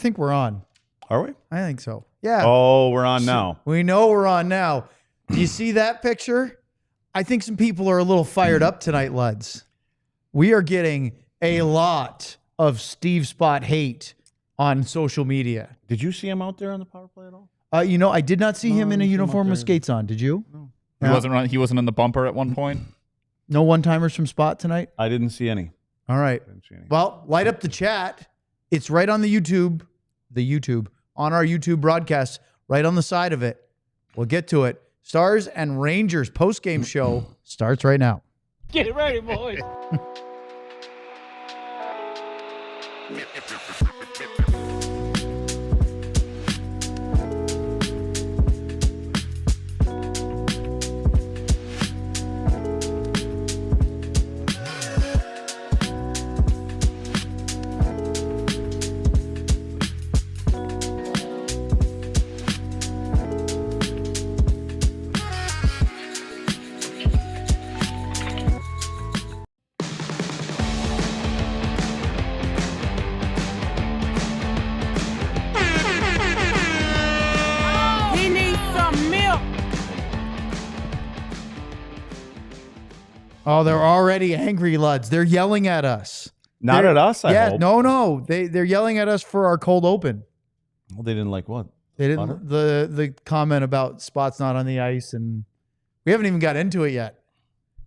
think we're on. Are we? I think so. Yeah. Oh, we're on now. We know we're on now. Do you see that picture? I think some people are a little fired up tonight, Luds. We are getting a lot of Steve Spott hate on social media. Did you see him out there on the power play at all? I did not see him in a uniform with skates on. Did you? No. He wasn't on the bumper at one point? No one-timers from Spott tonight? I didn't see any. All right. Well, light up the chat. It's right on the YouTube, on our YouTube broadcast, right on the side of it. We'll get to it. Stars and Rangers post-game show starts right now. Get ready, boys. Oh, they're already angry, Luds. They're yelling at us. Not at us, I hope. No. They're yelling at us for our cold open. Well, they didn't like what? They didn't the comment about Spott's not on the ice, and we haven't even got into it yet.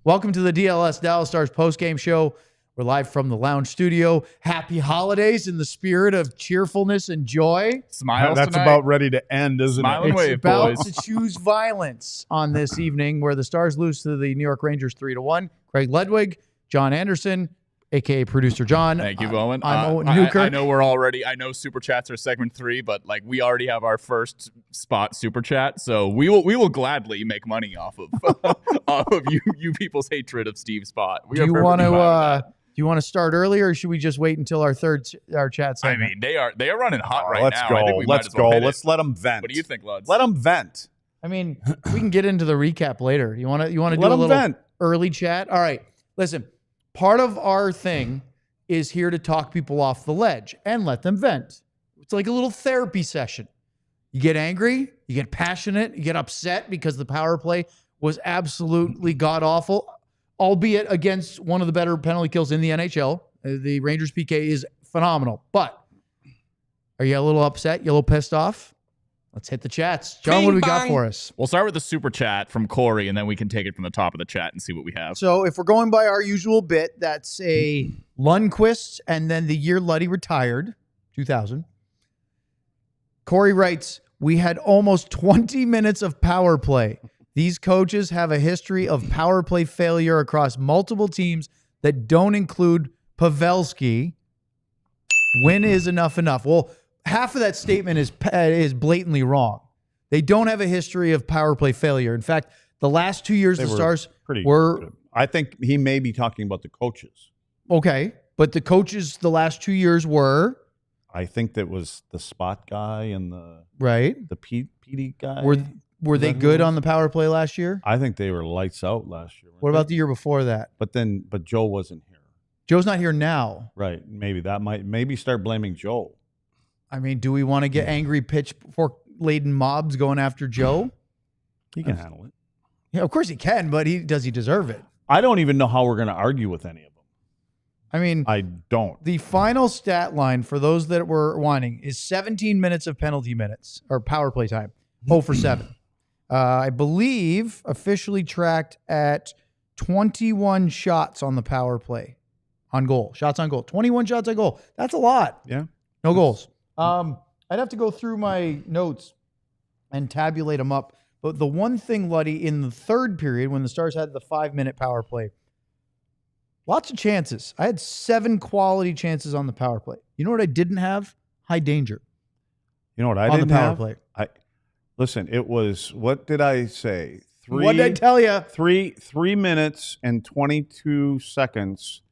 Welcome to the DLS Dallas Stars post-game show. We're live from the lounge studio. Happy holidays in the spirit of cheerfulness and joy. Smiles That's tonight. about ready to end, isn't Smile it? and It's wave, about boys. to choose violence on this evening where the Stars lose to the New York Rangers 3-1. Craig Ledwig, John Anderson, a.k.a. Producer John. Thank you, Owen. I'm Owen Newkirk. I know I know Super Chats are segment 3, but like we already have our first Spot Super Chat, so we will gladly make money off of off of you people's hatred of Steve Spott. Do you want to start earlier, or should we just wait until our chat segment? I mean, they are running hot right let's now. go. I think we Let's might as well go. hit it. Let's let them vent. What do you think, Luds? Let them vent. I mean, we can get into the recap later. You want to do Let a them little vent. early chat? All right. Listen, part of our thing is here to talk people off the ledge and let them vent. It's like a little therapy session. You get angry, you get passionate, you get upset because the power play was absolutely god-awful, albeit against one of the better penalty kills in the NHL. The Rangers PK is phenomenal. But are you a little upset? You a little pissed off? Let's hit the chats. John, what do we got for us? We'll start with the Super Chat from Corey, and then we can take it from the top of the chat and see what we have. So if we're going by our usual bit, that's a Lundqvist and then the year Luddy retired, 2000. Corey writes, we had almost 20 minutes of power play. These coaches have a history of power play failure across multiple teams that don't include Pavelski. When is enough? Well, half of that statement is blatantly wrong. They don't have a history of power play failure. In fact, the last 2 years, the Stars were good. I think he may be talking about the coaches. okay, but the coaches the last 2 years were I think that was the Spot guy and the right. PD guy. Were they good on the power play last year? I think they were lights out last year. What about the year before that? But Joe wasn't here. Joe's not here now. Right. Maybe start blaming Joe. I mean, do we want to get angry pitchfork-laden mobs going after Joe? He can handle it. Yeah, of course he can, but does he deserve it? I don't even know how we're going to argue with any of them. I mean, I don't. The final stat line for those that were whining is 17 minutes of penalty minutes or power play time. 0 for 7. I believe officially tracked at 21 shots on the power play on goal. Shots on goal. 21 shots on goal. That's a lot. Yeah. No goals. I'd have to go through my notes and tabulate them up. But the one thing, Luddy, in the third period when the Stars had the 5-minute power play, lots of chances. I had 7 quality chances on the power play. You know what I didn't have? High danger. You know what I on didn't the power have? play. Listen, it was, what did I say? What did I tell you? 3 minutes and 22 seconds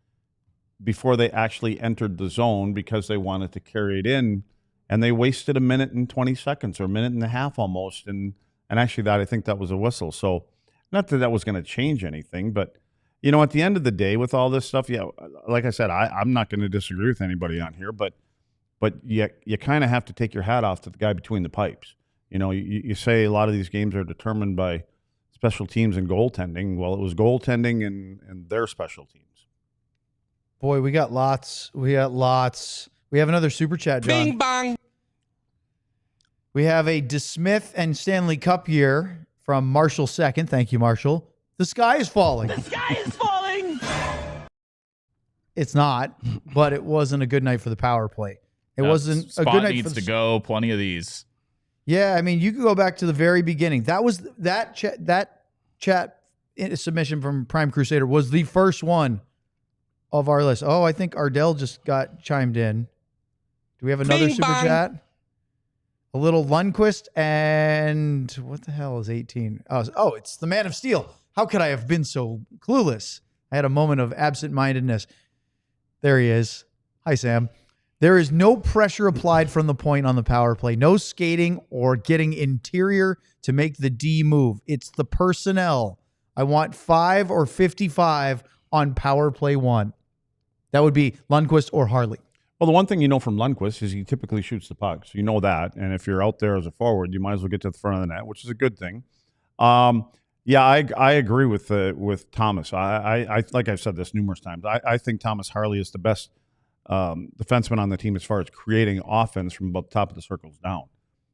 before they actually entered the zone because they wanted to carry it in, and they wasted 1 minute and 20 seconds or 1.5 minutes almost, and actually I think that was a whistle. So not that was going to change anything, but you know, at the end of the day with all this stuff, yeah, like I said, I'm not going to disagree with anybody on here, but but you kind of have to take your hat off to the guy between the pipes. You know, you say a lot of these games are determined by special teams and goaltending. Well, it was goaltending and their special teams. Boy, we got lots. We have another super chat, John. Bing bong. We have a DeSmith and Stanley Cup year from Marshall II. Thank you, Marshall. The sky is falling. The sky is falling. It's not, but it wasn't a good night for the power play. It wasn't a Spot good night needs for the to go. Plenty of these. Yeah, I mean, you could go back to the very beginning. That chat submission from Prime Crusader was the first one of our list. Oh, I think Ardell just got chimed in. Do we have another Bing super bong. chat? A little Lundqvist and what the hell is 18? Oh, it's the Man of Steel. How could I have been so clueless? I had a moment of absent-mindedness. There he is. Hi, Sam. There is no pressure applied from the point on the power play. No skating or getting interior to make the D move. It's the personnel. I want 5 or 55 on power play 1. That would be Lundqvist or Harley. Well, the one thing you know from Lundqvist is he typically shoots the puck. So you know that. And if you're out there as a forward, you might as well get to the front of the net, which is a good thing. Yeah, I agree with Thomas. I like I've said this numerous times. I think Thomas Harley is the best defenseman on the team as far as creating offense from about the top of the circles down.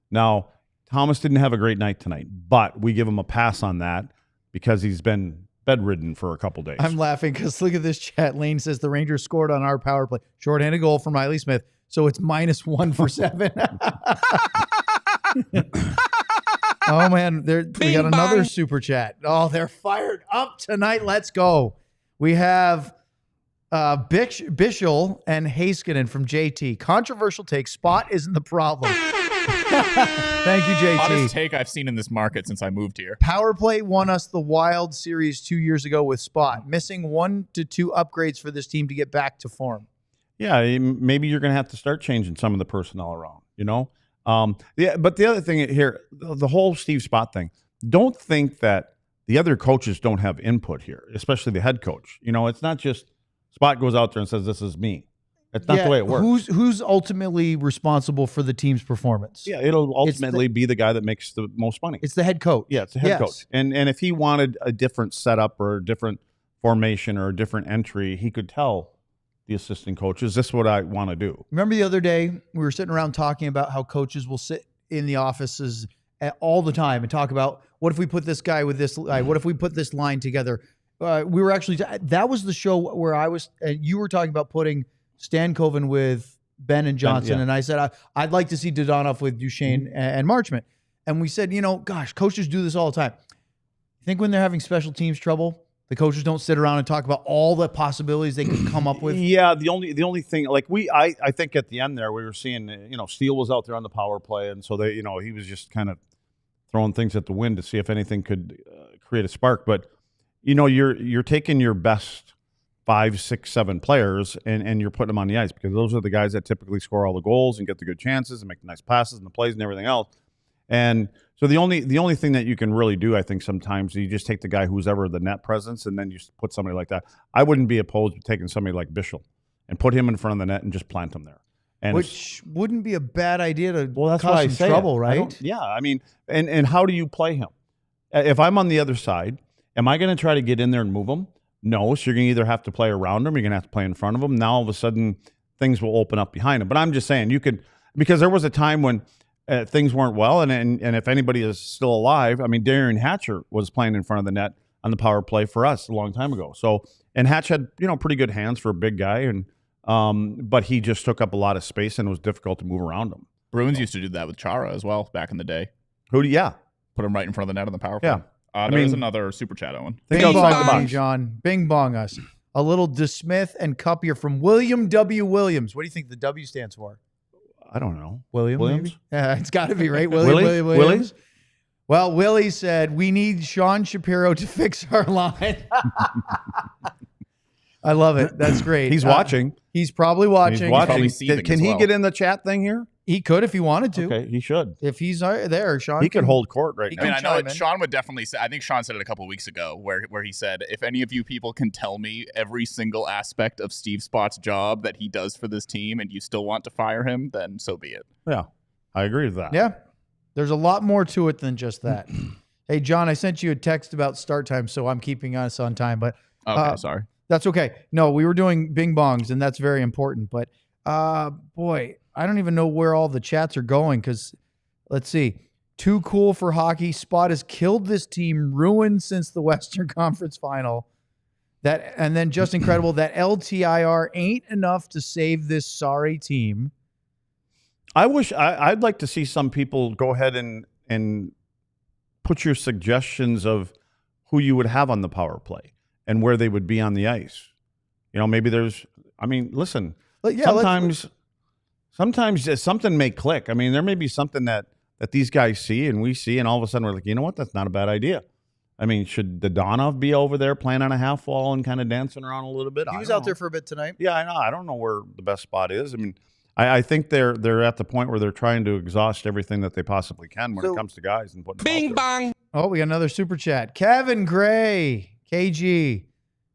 Now, Thomas didn't have a great night tonight, but we give him a pass on that because he's been bedridden for a couple days. I'm laughing because look at this chat. Lane says the Rangers scored on our power play. Shorthanded goal from Riley Smith. So it's -1 for 7. Oh, man. We got another super chat. Oh, they're fired up tonight. Let's go. We have Bishel and Heiskanen from JT. Controversial take. Spot isn't the problem. Thank you, JT. Hottest take I've seen in this market since I moved here. Power play won us the Wild Series 2 years ago with Spot. Missing 1 to 2 upgrades for this team to get back to form. Yeah, maybe you're going to have to start changing some of the personnel around, you know? Yeah, but the other thing here, the whole Steve Spott thing, don't think that the other coaches don't have input here, especially the head coach. You know, it's not just Spott goes out there and says, this is me. That's not the way it works. Who's ultimately responsible for the team's performance? Yeah, it'll ultimately be the guy that makes the most money. It's the head coach. Yeah, it's the head coach. And if he wanted a different setup or a different formation or a different entry, he could tell the assistant coaches, this is what I want to do. Remember the other day, we were sitting around talking about how coaches will sit in the offices all the time and talk about, what if we put this guy with this guy? What if we put this line together? We were actually, that was the show where I was, you were talking about putting Stankoven with Ben and Johnson. And I said, I'd like to see Dodonov with Duchesne and Marchment. And we said, you know, gosh, coaches do this all the time. I think when they're having special teams trouble, the coaches don't sit around and talk about all the possibilities they could come up with. Yeah, the only thing, like I think at the end there we were seeing, you know, Steele was out there on the power play, and so they, you know, he was just kind of throwing things at the wind to see if anything could create a spark. But you know, you're taking your best 5, 6, 7 players and you're putting them on the ice because those are the guys that typically score all the goals and get the good chances and make the nice passes and the plays and everything else. And so the only thing that you can really do, I think, sometimes you just take the guy who's ever the net presence and then you put somebody like that. I wouldn't be opposed to taking somebody like Bishel and put him in front of the net and just plant him there. And which wouldn't be a bad idea to that's cause why I some say trouble, right? Yeah, I mean, and how do you play him? If I'm on the other side, am I going to try to get in there and move him? No, so you're going to either have to play around him or you're going to have to play in front of him. Now all of a sudden things will open up behind him. But I'm just saying you could, because there was a time when things weren't well, and if anybody is still alive, I mean, Darian Hatcher was playing in front of the net on the power play for us a long time ago. So, and Hatch had, you know, pretty good hands for a big guy, and but he just took up a lot of space and it was difficult to move around him. Bruins used to do that with Chara as well back in the day. Put him right in front of the net on the power play. Yeah, There's another super chat, Owen. Bing outside bong, the box. John. Bing bong us. A little DeSmith and Cup here from William W. Williams. What do you think the W stands for? I don't know. Williams? Maybe? Yeah, it's got to be, right? Willie? Williams. Well, Willie said, we need Sean Shapiro to fix our line. I love it. That's great. He's watching. He's probably watching. He's watching. probably seething Can as he well. get in the chat thing here? He could if he wanted to. Okay, he should. If he's there, Sean. He could hold court right he now. I mean, I know chime in. Sean would definitely say, I think Sean said it a couple of weeks ago where he said, if any of you people can tell me every single aspect of Steve Spott's job that he does for this team and you still want to fire him, then so be it. Yeah, I agree with that. Yeah. There's a lot more to it than just that. Hey, John, I sent you a text about start time, so I'm keeping us on time. But Okay, sorry. that's okay. No, we were doing bing bongs, and that's very important. But, boy, I don't even know where all the chats are going because, let's see. Too cool for hockey. Spot has killed this team, ruined since the Western Conference Final. And then just incredible that LTIR ain't enough to save this sorry team. I'd like to see some people go ahead and put your suggestions of who you would have on the power play and where they would be on the ice. You know, maybe listen, sometimes something may click. I mean, there may be something that these guys see and we see, and all of a sudden we're like, you know what, that's not a bad idea. I mean, should Dodonov be over there playing on a half wall and kind of dancing around a little bit? He was out there for a bit tonight. Yeah, I know. I don't know where the best spot is. I mean, I think they're at the point where they're trying to exhaust everything that they possibly can when it comes to guys and putting Bing bong. Oh, we got another super chat. Kevin Gray, KG,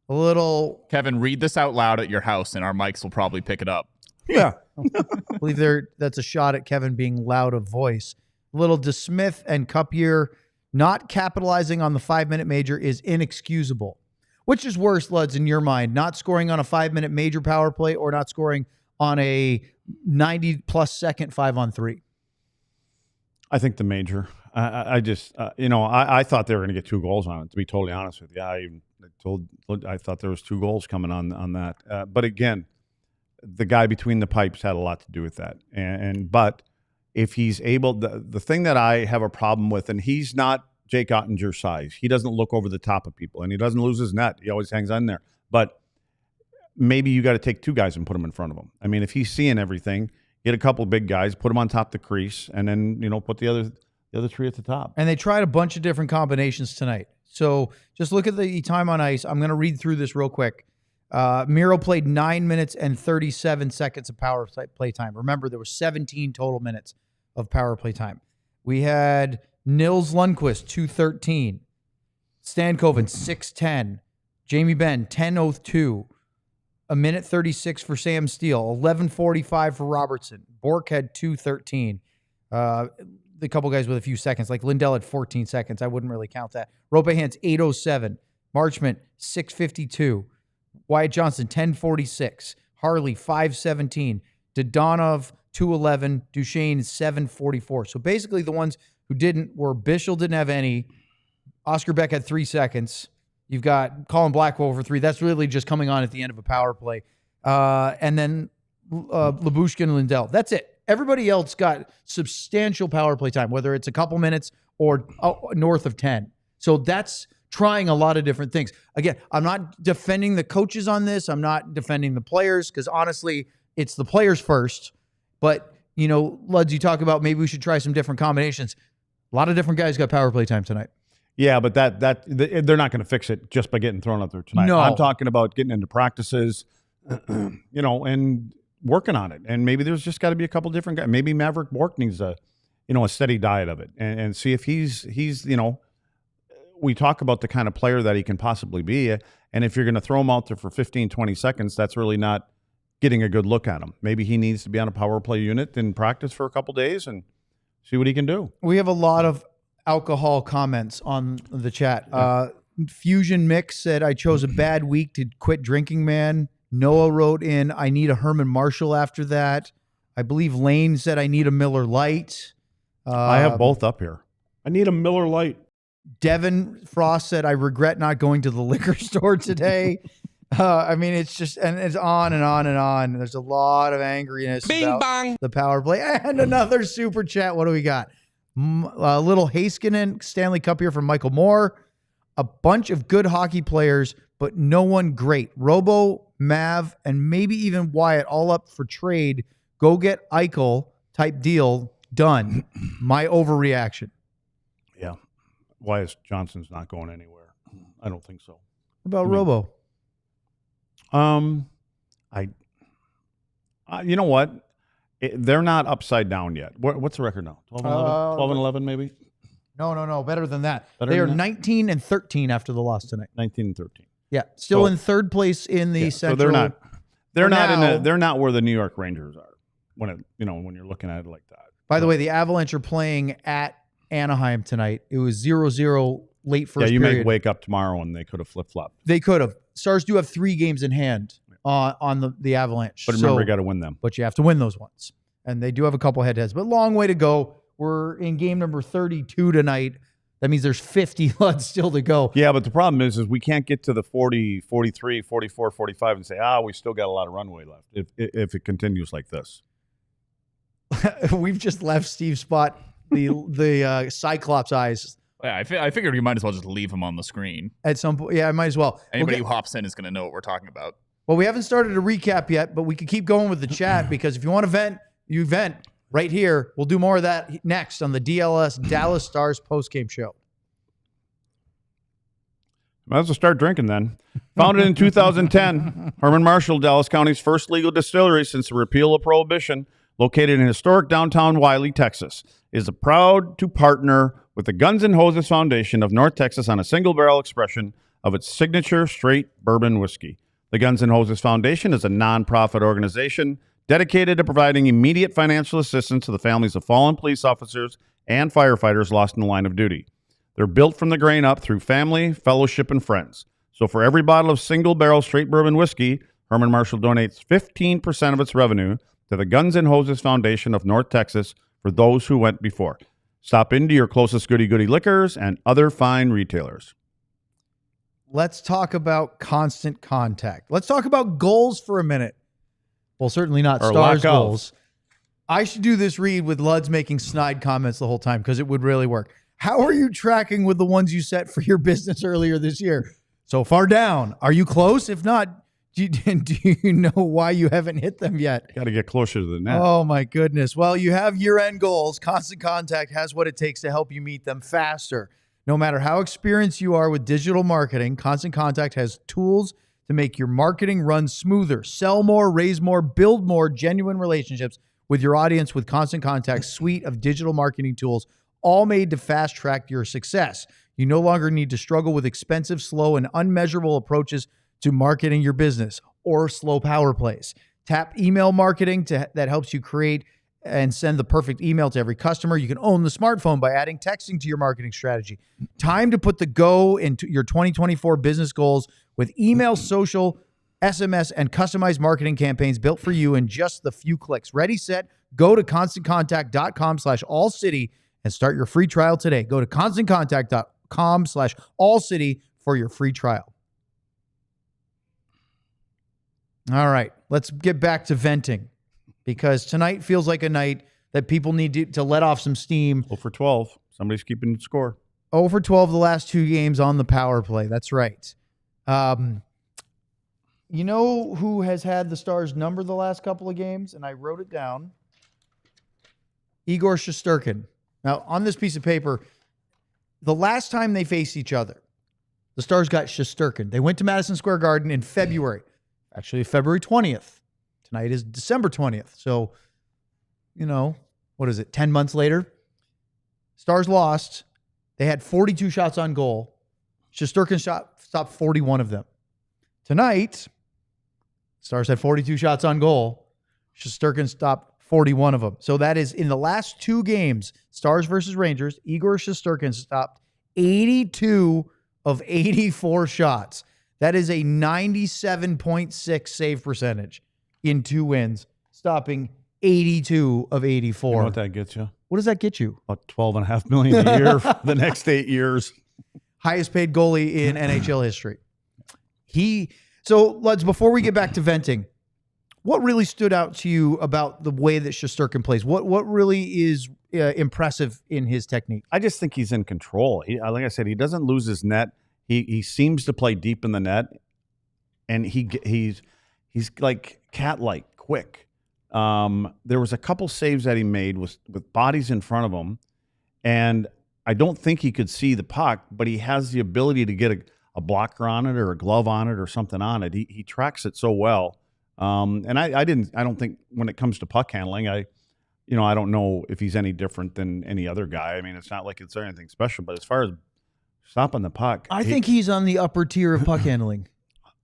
a little. Kevin, read this out loud at your house and our mics will probably pick it up. Yeah. I believe that's a shot at Kevin being loud of voice. A little DeSmith and Cupier not capitalizing on the 5-minute major is inexcusable. Which is worse, Luds, in your mind? Not scoring on a 5-minute major power play or not scoring on a 90-plus second 5-on-3? I think the major. I thought they were going to get 2 goals on it, to be totally honest with you. I thought there was 2 goals coming on that. But again, the guy between the pipes had a lot to do with that. But if he's able, the thing that I have a problem with, and he's not Jake Oettinger size. He doesn't look over the top of people, and he doesn't lose his net. He always hangs on there. But maybe you got to take 2 guys and put them in front of him. I mean, if he's seeing everything, get a couple of big guys, put them on top of the crease, and then put the other 3 at the top. And they tried a bunch of different combinations tonight. So just look at the time on ice. I'm going to read through this real quick. Miro played 9 minutes and 37 seconds of power play time. Remember, there were 17 total minutes of power play time. We had Nils Lundqvist, 2:13. Stankoven, 6:10. Jamie Benn, 10:02. A minute 36 for Sam Steele. 11:45 for Robertson. Bork had 2:13. The couple guys with a few seconds, like Lindell had 14 seconds. I wouldn't really count that. Robehan's 8:07. Marchment, 6:52. Wyatt Johnson, 10:46. Harley, 5:17. Dodonov, 2:11. Duchesne, 7:44. So basically the ones who didn't were Bischel didn't have any. Oscar Beck had 3 seconds. You've got Colin Blackwell for 3. That's really just coming on at the end of a power play. And then Lyubushkin and Lindell. That's it. Everybody else got substantial power play time, whether it's a couple minutes or north of 10. So that's trying a lot of different things. Again, I'm not defending the coaches on this. I'm not defending the players because honestly, it's the players first. But, Luds, you talk about maybe we should try some different combinations. A lot of different guys got power play time tonight. Yeah, but they're not going to fix it just by getting thrown out there tonight. No. I'm talking about getting into practices, and working on it. And maybe there's just got to be a couple different guys. Maybe Maverick Bork needs a steady diet of it and see if he's we talk about the kind of player that he can possibly be. And if you're going to throw him out there for 15, 20 seconds, that's really not getting a good look at him. Maybe he needs to be on a power play unit in practice for a couple days and see what he can do. We have a lot of alcohol comments on the chat. Fusion Mix said, I chose a bad week to quit drinking, man. Noah wrote in, I need a Herman Marshall after that. I believe Lane said, I need a Miller Lite. I have both up here. I need a Miller Lite. Devin Frost said, I regret not going to the liquor store today. I mean, it's just, and it's on and on and on. There's a lot of angriness about the power play. And another super chat. What do we got? A little Heiskanen Stanley Cup here from Michael Moore. A bunch of good hockey players, but no one great. Robo, Mav, and maybe even Wyatt all up for trade. Go get Eichel type deal done. My overreaction. Yeah. Wyatt Johnson's not going anywhere. I don't think so. What about Robo? You know what? They're not upside down yet. What's the record now? 12 and 11? 12 and 11 maybe? No. Better than that. Better They are than that? 19 and 13 after the loss tonight. 19 and 13. Yeah, still So- in third place in the So Central. they're not now- they're not where the New York Rangers are when you're looking at it like that. By the way, the Avalanche are playing at Anaheim tonight. It was 0-0 late first Yeah, you period. may wake up tomorrow and they could have flip-flopped. They could have. Stars do have 3 games in hand on the Avalanche. But remember, So- you got to win them. but you have to win those ones. And they do have a couple head-to-heads, but long way to go. We're in game number 32 tonight. That means there's 50 LUDs still to go. Yeah, but the problem is we can't get to the 40, 43, 44, 45 and say, we still got a lot of runway left if it continues like this. We've just left Steve Spott the Cyclops eyes Yeah, I figured we might as well just leave him on the screen. at some point. Yeah, I might as well. Anybody who hops in is going to know what we're talking about. Well, we haven't started a recap yet, but we could keep going with the chat because if you want to vent, you vent right here. We'll do more of that next on the DLS Dallas Stars postgame show. Might as well start drinking then. Founded in 2010, Herman Marshall, Dallas County's first legal distillery since the repeal of Prohibition, located in historic downtown Wiley, Texas, is proud to partner with the Guns N' Hoses Foundation of North Texas on a single barrel expression of its signature straight bourbon whiskey. The Guns N' Hoses Foundation is a nonprofit organization dedicated to providing immediate financial assistance to the families of fallen police officers and firefighters lost in the line of duty. They're built from the grain up through family, fellowship, and friends. So for every bottle of single barrel straight bourbon whiskey, Herman Marshall donates 15% of its revenue to the Guns N' Hoses Foundation of North Texas for those who went before. Stop into your closest Goody Goody Liquors and other fine retailers. Let's talk about Constant Contact. Let's talk about goals for a minute. Well, certainly not Or Stars lack of. goals. I should do this read with Luds making snide comments the whole time because it would really work. How are you tracking with the ones you set for your business earlier this year? So far down. Are you close? If not, do you know why you haven't hit them yet? Got to get closer to the net. Oh, my goodness. Well, you have year-end goals. Constant Contact has what it takes to help you meet them faster. No matter how experienced you are with digital marketing, Constant Contact has tools to make your marketing run smoother. Sell more, raise more, build more genuine relationships with your audience with Constant Contact's suite of digital marketing tools, all made to fast-track your success. You no longer need to struggle with expensive, slow, and unmeasurable approaches to marketing your business or slow power plays. Tap email marketing that helps you create and send the perfect email to every customer. You can own the smartphone by adding texting to your marketing strategy. Time to put the go into your 2024 business goals with email, social, SMS, and customized marketing campaigns built for you in just the few clicks. Ready, set, go to constantcontact.com/allcity and start your free trial today. Go to constantcontact.com/allcity for your free trial. All right, let's get back to venting because tonight feels like a night that people need to let off some steam. 0 for 12. Somebody's keeping score. 0 for 12 the last 2 games on the power play. That's right. You know who has had the Stars number the last couple of games? And I wrote it down. Igor Shesterkin. Now, on this piece of paper, the last time they faced each other, the Stars got Shesterkin. They went to Madison Square Garden in February. Actually, February 20th. Tonight is December 20th. So, what is it, 10 months later? Stars lost. They had 42 shots on goal. Shesterkin stopped 41 of them. Tonight, Stars had 42 shots on goal. Shesterkin stopped 41 of them. So that is in the last 2 games, Stars versus Rangers, Igor Shesterkin stopped 82 of 84 shots. That is a 97.6 save percentage in 2 wins, stopping 82 of 84. You know what that gets you? What does that get you? About $12.5 million a year for the next 8 years. Highest paid goalie in NHL history. So, Luds, before we get back to venting, what really stood out to you about the way that Shesterkin plays? What really is impressive in his technique? I just think he's in control. Like I said, he doesn't lose his net. He seems to play deep in the net, and he's like cat-like quick. There was a couple saves that he made with bodies in front of him, and I don't think he could see the puck, but he has the ability to get a blocker on it or a glove on it or something on it. He tracks it so well. And I don't think when it comes to puck handling, I don't know if he's any different than any other guy. I mean, it's not like it's anything special, but as far as stopping the puck, I think he's on the upper tier of puck handling.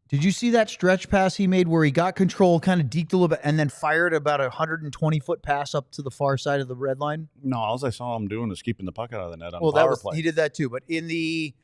Did you see that stretch pass he made where he got control, kind of deked a little bit, and then fired about a 120-foot pass up to the far side of the red line? No, all I saw him doing is keeping the puck out of the net on that power was play. he did that too, but in the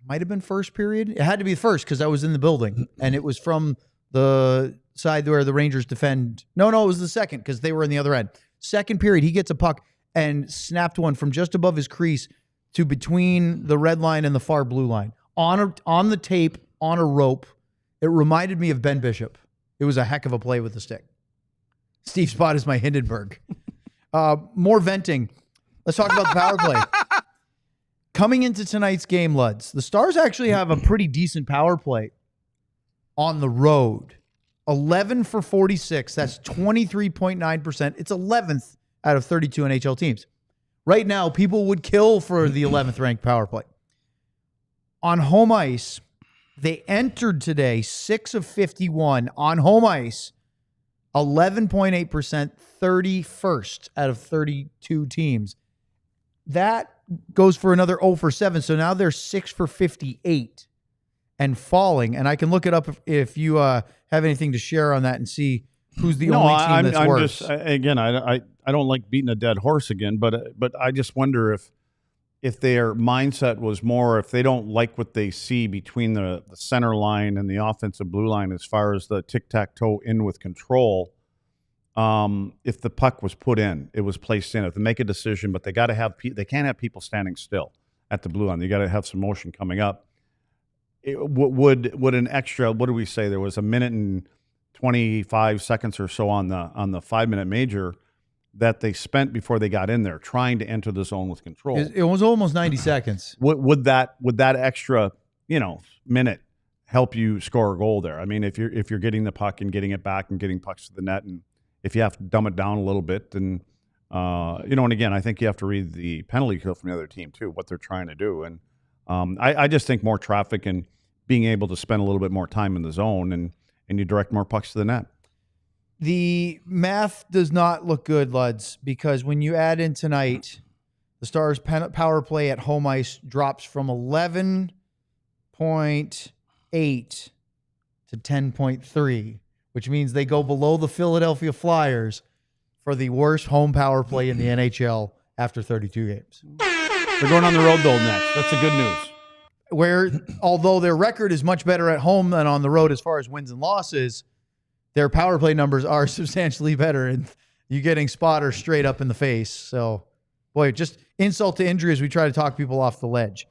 might have been first period. It had to be the first because I was in the building, and it was from the side where the Rangers defend. No, it was the second because they were in the other end. Second period, he gets a puck and snapped one from just above his crease to between the red line and the far blue line. On the tape, on a rope. It reminded me of Ben Bishop. It was a heck of a play with the stick. Steve Spott is my Hindenburg. More venting. Let's talk about the power play. Coming into tonight's game, Luds, the Stars actually have a pretty decent power play on the road. 11 for 46. That's 23.9%. It's 11th out of 32 NHL teams. Right now, people would kill for the 11th ranked power play. On home ice, they entered today 6 of 51 on home ice, 11.8%, 31st out of 32 teams. That goes for another 0 for 7. So now they're 6 for 58 and falling. And I can look it up if you have anything to share on that and see who's the only team that's worse. I don't like beating a dead horse again, but I just wonder if their mindset was more, if they don't like what they see between the center line and the offensive blue line as far as the tic-tac-toe in with control, if the puck was put in, it was placed in. If they make a decision, but they got to have they can't have people standing still at the blue line. You got to have some motion coming up. Would an extra? What do we say? There was a minute and 25 seconds or so on the 5-minute major that they spent before they got in there trying to enter the zone with control. It was almost 90 seconds. Would that extra minute help you score a goal there? I mean, if you're getting the puck and getting it back and getting pucks to the net, and if you have to dumb it down a little bit, then and again, I think you have to read the penalty kill from the other team too, what they're trying to do, and I just think more traffic and being able to spend a little bit more time in the zone and you direct more pucks to the net. The math does not look good, Luds, because when you add in tonight, the Stars' power play at home ice drops from 11.8 to 10.3, which means they go below the Philadelphia Flyers for the worst home power play in the NHL after 32 games. They're going on the road, though, next. That's the good news. Where, although their record is much better at home than on the road as far as wins and losses, their power play numbers are substantially better, and you getting spotter straight up in the face. So, boy, just insult to injury as we try to talk people off the ledge.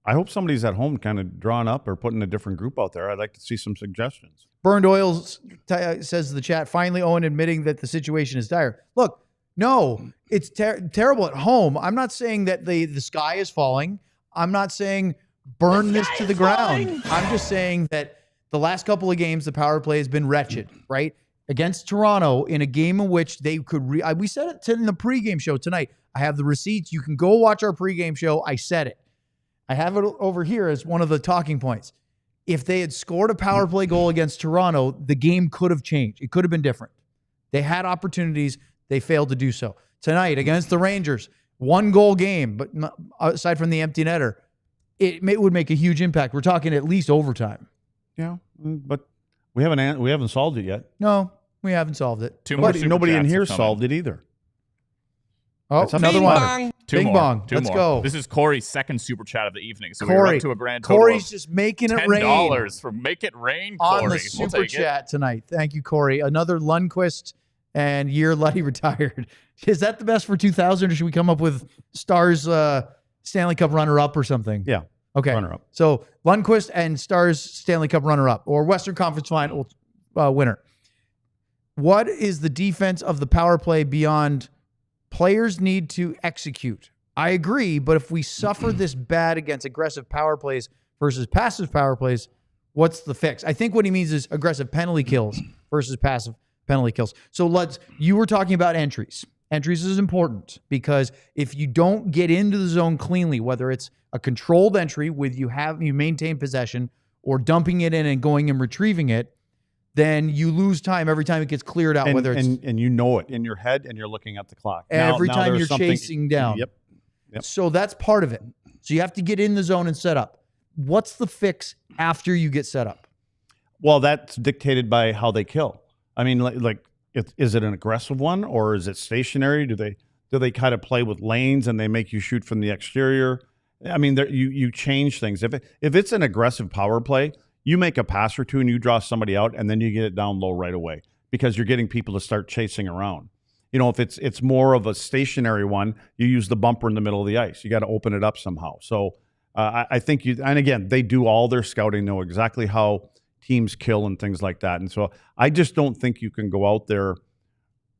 I hope somebody's at home kind of drawing up or putting a different group out there. I'd like to see some suggestions. Burned Oil says to the chat, finally Owen admitting that the situation is dire. Look, no, it's terrible at home. I'm not saying that the sky is falling. I'm not saying burn this to the ground. I'm just saying that the last couple of games, the power play has been wretched, right? Against Toronto in a game in which they could we said it in the pregame show tonight. I have the receipts. You can go watch our pregame show. I said it. I have it over here as one of the talking points. If they had scored a power play goal against Toronto, the game could have changed. It could have been different. They had opportunities. They failed to do so. Tonight against the Rangers, 1-goal game, but aside from the empty netter, it would make a huge impact. We're talking at least overtime. Yeah, but we haven't solved it yet. No, we haven't solved it. Nobody in here solved it either. Oh, another one. Bing bong. Let's go. This is Corey's second super chat of the evening. So Corey, we're up to a grand total Corey's just making it rain. $10 for Make It Rain, Corey. On the super chat tonight. Thank you, Corey. Another Lundqvist and year Luddy retired. Is that the best for 2000, or should we come up with Stars Stanley Cup runner-up or something? Yeah. Okay. Runner-up. So Lundqvist and Stars Stanley Cup runner-up, or Western Conference Final winner. What is the defense of the power play beyond players need to execute? I agree, but if we suffer this bad against aggressive power plays versus passive power plays, what's the fix? I think what he means is aggressive penalty kills versus passive penalty kills. So you were talking about entries. Entries is important because if you don't get into the zone cleanly, whether it's a controlled entry with you maintain possession or dumping it in and going and retrieving it, then you lose time every time it gets cleared out. Whether it's and you know it in your head, and you're looking at the clock every now time there's you're something- chasing down. Yep. So that's part of it. So you have to get in the zone and set up. What's the fix after you get set up? Well, that's dictated by how they kill. I mean, is it an aggressive one, or is it stationary? Do they kind of play with lanes and they make you shoot from the exterior? I mean, you change things. If it's an aggressive power play, you make a pass or two and you draw somebody out, and then you get it down low right away because you're getting people to start chasing around. You know, if it's more of a stationary one, you use the bumper in the middle of the ice. You got to open it up somehow. So I think and again, they do all their scouting, know exactly how teams kill and things like that. And so I just don't think you can go out there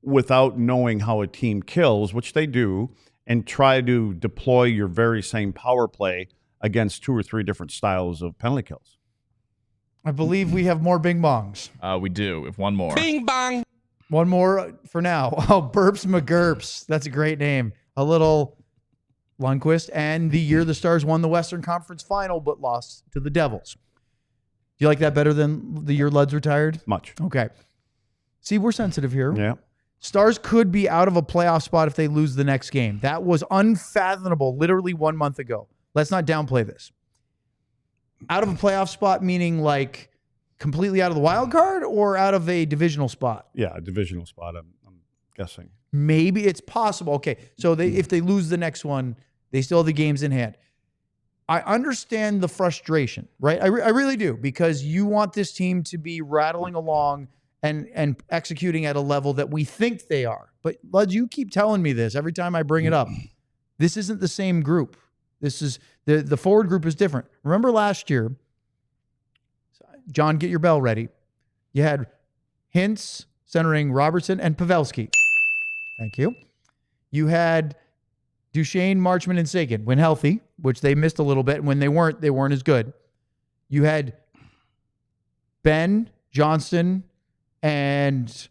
without knowing how a team kills, which they do, and try to deploy your very same power play against 2 or 3 different styles of penalty kills. I believe we have more bing bongs. We do. If one more. Bing bong. One more for now. Oh, Burps McGurps. That's a great name. A little Lundqvist, and the year the Stars won the Western Conference Final but lost to the Devils. Do you like that better than the year Lud's retired? Much. Okay. See, we're sensitive here. Yeah. Stars could be out of a playoff spot if they lose the next game. That was unfathomable literally 1 month ago. Let's not downplay this. Out of a playoff spot meaning like completely out of the wild card or out of a divisional spot? Yeah, a divisional spot, I'm guessing. Maybe it's possible. Okay, so if they lose the next one, they still have the games in hand. I understand the frustration, right? I really do, because you want this team to be rattling along and executing at a level that we think they are. But, Lud, you keep telling me this every time I bring it up. This isn't the same group. This is the forward group is different. Remember last year, John, get your bell ready. You had Hintz centering Robertson and Pavelski. Thank you. You had Duchesne, Marchman, and Sagan when healthy, which they missed a little bit. And when they weren't as good. You had Ben, Johnston, and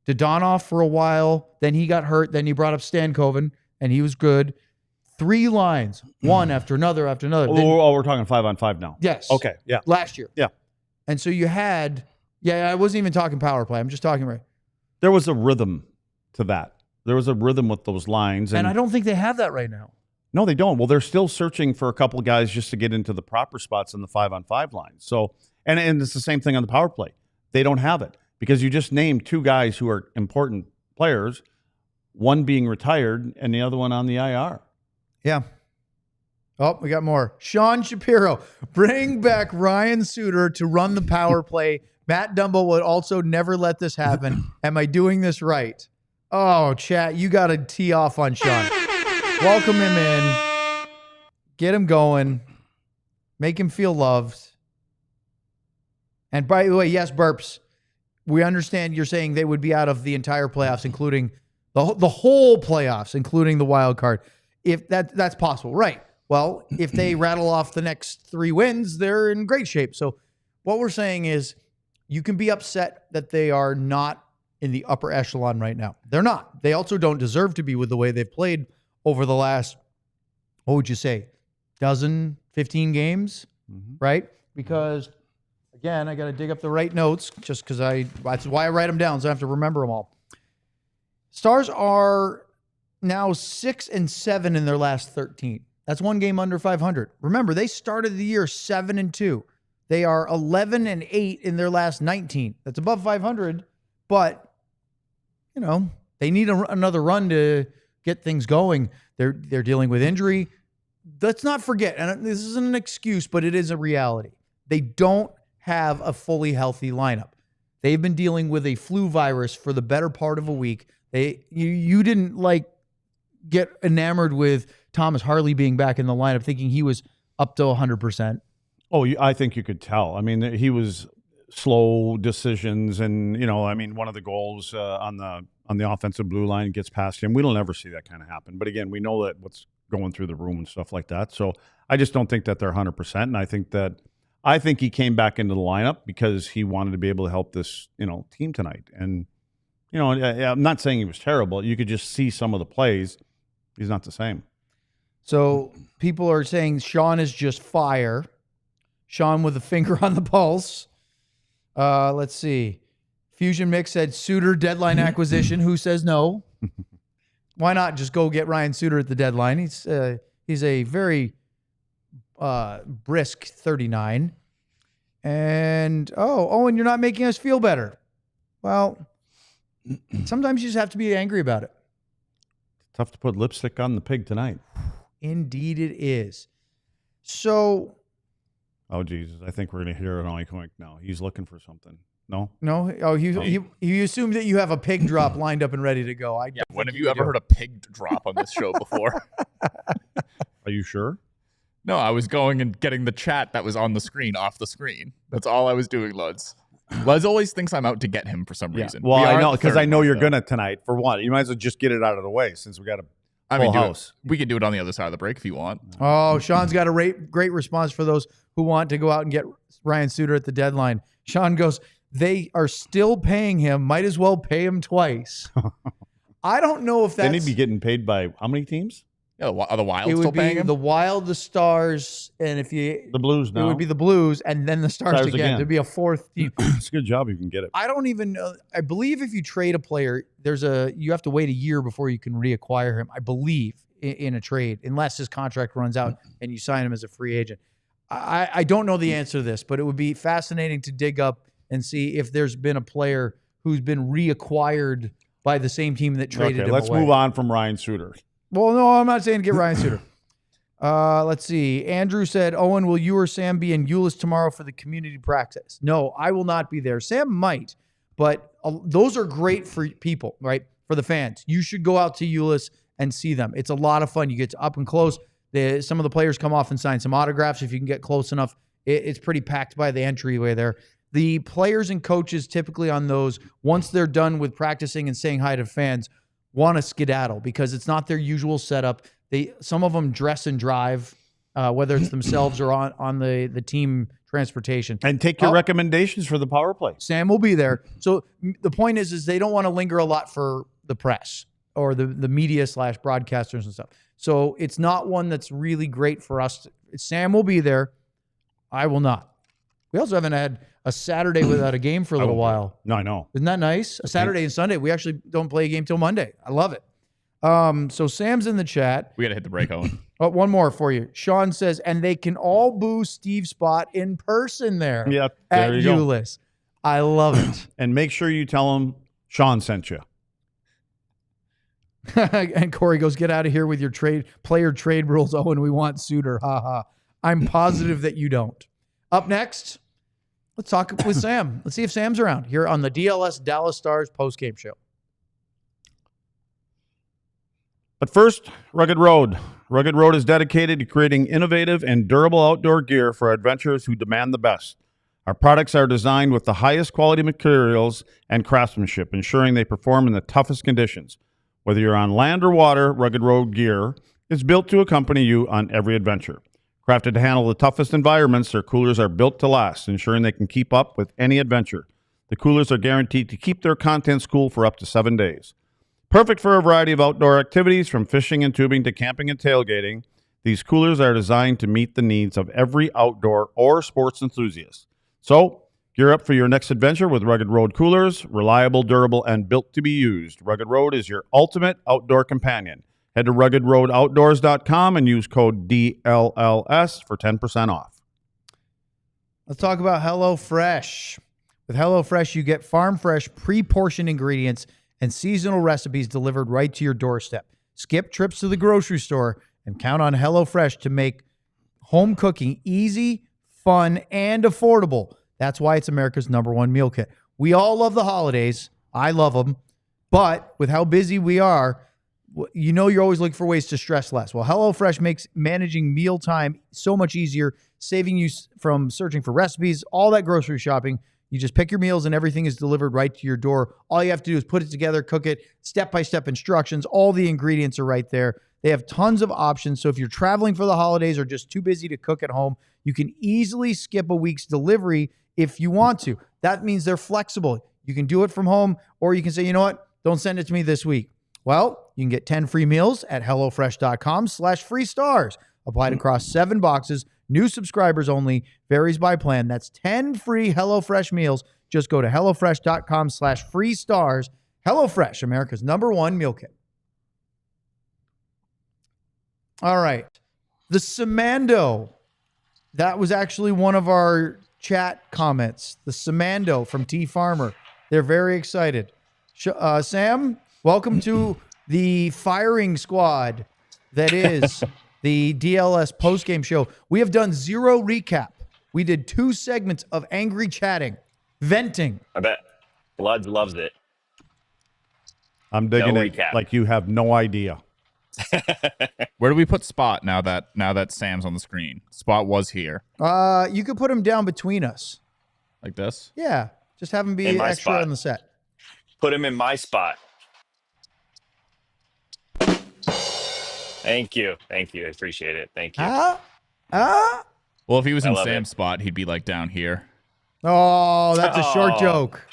Dodonov for a while. Then he got hurt. Then you brought up Stankoven, and he was good. 3 lines, one after another after another. Oh, we're talking 5-on-5 now. Yes. Okay. Yeah. Last year. Yeah. And so you had, I wasn't even talking power play. I'm just talking right. There was a rhythm to that. There was a rhythm with those lines. And I don't think they have that right now. No, they don't. Well, they're still searching for a couple of guys just to get into the proper spots in the 5-on-5 lines. So, and it's the same thing on the power play. They don't have it because you just named 2 guys who are important players, one being retired and the other one on the IR. Yeah. Oh, we got more. Sean Shapiro, bring back Ryan Suter to run the power play. Matt Dumbo would also never let this happen. Am I doing this right? Oh, chat, you got to tee off on Sean. Welcome him in. Get him going. Make him feel loved. And by the way, yes, Burps, we understand you're saying they would be out of the entire playoffs, including the whole playoffs, including the wild card. If that's possible, right? Well, if they rattle off the next 3 wins, they're in great shape. So what we're saying is you can be upset that they are not in the upper echelon right now. They're not. They also don't deserve to be with the way they've played over the last, what would you say, 15 games, right? Because, again, I got to dig up the right notes just because that's why I write them down, so I have to remember them all. Stars are now 6-7 in their last 13. That's 1 game under 500. Remember, they started the year 7-2. They are 11-8 in their last 19. That's above 500, but they need another run to get things going. They're dealing with injury. Let's not forget, and this isn't an excuse, but it is a reality. They don't have a fully healthy lineup. They've been dealing with a flu virus for the better part of a week. You didn't get enamored with Thomas Harley being back in the lineup, thinking he was up to 100%. Oh, I think you could tell. I mean, he was slow decisions, and one of the goals on the offensive blue line gets past him. We don't ever see that kind of happen. But again, we know that what's going through the room and stuff like that. So I just don't think that they're 100%. And I think he came back into the lineup because he wanted to be able to help this team tonight. And I'm not saying he was terrible. You could just see some of the plays. He's not the same. So people are saying Sean is just fire. Sean with a finger on the pulse. Let's see. Fusion Mix said Suter deadline acquisition. Who says no? Why not just go get Ryan Suter at the deadline? He's a very brisk 39. And Owen, you're not making us feel better. Well, sometimes you just have to be angry about it. Tough to put lipstick on the pig tonight. Indeed it is. So. Oh, Jesus. I think we're going to hear an oink oink now. He's looking for something. No? No? Oh, he assumes that you have a pig drop lined up and ready to go. When have you ever heard a pig drop on this show before? Are you sure? No, I was going and getting the chat that was on the screen off the screen. That's all I was doing, Luds. Luz always thinks I'm out to get him for some reason. Well, I know, because I know you're going to tonight. For one, you might as well just get it out of the way since we got a full house. We can do it on the other side of the break if you want. Oh, Sean's got a great response for those who want to go out and get Ryan Suter at the deadline. Sean goes, they are still paying him. Might as well pay him twice. I don't know if that's... Then he'd be getting paid by how many teams? Yeah, are the Wild still paying him? The Wild, the Stars, and the Blues now. It would be the Blues, and then the Stars again. There'd be a fourth team. It's a good job you can get it. I don't even know. I believe if you trade a player, you have to wait a year before you can reacquire him, I believe, in a trade, unless his contract runs out and you sign him as a free agent. I don't know the answer to this, but it would be fascinating to dig up and see if there's been a player who's been reacquired by the same team that traded him let's away. move on from Ryan Suter. Well, no, I'm not saying get Ryan Suter. Let's see. Andrew said, Owen, will you or Sam be in Euless tomorrow for the community practice? No, I will not be there. Sam might, but those are great for people, right? For the fans. You should go out to Euless and see them. It's a lot of fun. You get up and close. Some of the players come off and sign some autographs if you can get close enough. It's pretty packed by the entryway there. The players and coaches typically on those, once they're done with practicing and saying hi to fans, want to skedaddle because it's not their usual setup. Some of them dress and drive, whether it's themselves or on the team transportation. And take your recommendations for the power play. Sam will be there. So the point is they don't want to linger a lot for the press or the media / broadcasters and stuff. So it's not one that's really great for us. Sam will be there. I will not. We also haven't had a Saturday without a game for a little while. No, I know. Isn't that nice? A Saturday and Sunday. We actually don't play a game till Monday. I love it. So Sam's in the chat. We got to hit the break, Owen. Oh, one more for you. Sean says, and they can all boo Steve Spott in person there. Yeah, at Euless. I love it. And make sure you tell him Sean sent you. And Corey goes, get out of here with your player trade rules. Oh, and we want Suter. Ha ha. I'm positive that you don't. Up next, let's talk with Sam. Let's see if Sam's around here on the DLS Dallas Stars postgame show. But first, Rugged Road. Rugged Road is dedicated to creating innovative and durable outdoor gear for adventurers who demand the best. Our products are designed with the highest quality materials and craftsmanship, ensuring they perform in the toughest conditions. Whether you're on land or water, Rugged Road gear is built to accompany you on every adventure. Crafted to handle the toughest environments, their coolers are built to last, ensuring they can keep up with any adventure. The coolers are guaranteed to keep their contents cool for up to 7 days. Perfect for a variety of outdoor activities, from fishing and tubing to camping and tailgating. These coolers are designed to meet the needs of every outdoor or sports enthusiast. So, gear up for your next adventure with Rugged Road coolers, reliable, durable, and built to be used. Rugged Road is your ultimate outdoor companion. Head to ruggedroadoutdoors.com and use code DLLS for 10% off. Let's talk about HelloFresh. With HelloFresh, you get farm-fresh, pre-portioned ingredients and seasonal recipes delivered right to your doorstep. Skip trips to the grocery store and count on HelloFresh to make home cooking easy, fun, and affordable. That's why it's America's #1 meal kit. We all love the holidays. I love them. But with how busy we are, you know you're always looking for ways to stress less. Well, HelloFresh makes managing mealtime so much easier, saving you from searching for recipes, all that grocery shopping. You just pick your meals and everything is delivered right to your door. All you have to do is put it together, cook it, step-by-step instructions. All the ingredients are right there. They have tons of options. So if you're traveling for the holidays or just too busy to cook at home, you can easily skip a week's delivery if you want to. That means they're flexible. You can do it from home, or you can say, you know what? Don't send it to me this week. Well, you can get 10 free meals at HelloFresh.com/free stars. Applied across 7 boxes. New subscribers only. Varies by plan. That's 10 free HelloFresh meals Just go to HelloFresh.com/free stars. HelloFresh, America's #1 meal kit. All right. The Samando. That was actually one of our chat comments. The Samando from T Farmer. They're very excited. Sam, welcome to the firing squad that is the DLS postgame show. We have done 0 recap. We did 2 segments of angry chatting, venting. I bet Bloods loves it. I'm digging No it recap. like you have no idea. Where do we put Spot now that Sam's on the screen? Spot was here. You could put him down between us. Like this? Yeah. Just have him be In my extra spot. on the set. Put him in my spot. Thank you. I appreciate it. Thank you. Well, if he was I in love Sam's it. spot, he'd be like down here. Oh, that's a short Oh. joke.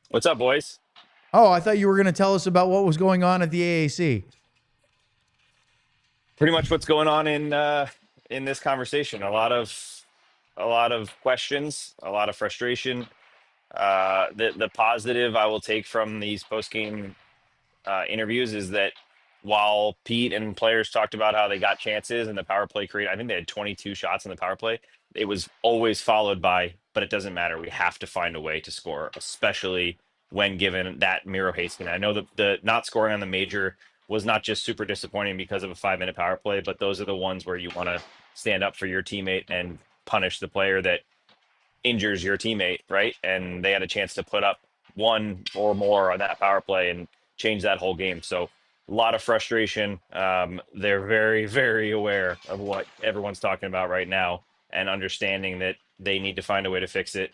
What's up, boys? Oh, I thought you were going to tell us about what was going on at the AAC. Pretty much what's going on in this conversation. A lot of questions, a lot of frustration. The positive I will take from these post-game interviews is that while Pete and players talked about how they got chances and the power play created, I think they had 22 shots in the power play. It was always followed by, but it doesn't matter. We have to find a way to score, especially when given that Miro Haskin. I know the not scoring on the major was not just super disappointing because of a 5-minute power play, but those are the ones where you want to stand up for your teammate and punish the player that injures your teammate, right? And they had a chance to put up 1 or more on that power play and change that whole game. So a lot of frustration. They're very, very aware of what everyone's talking about right now and understanding that they need to find a way to fix it.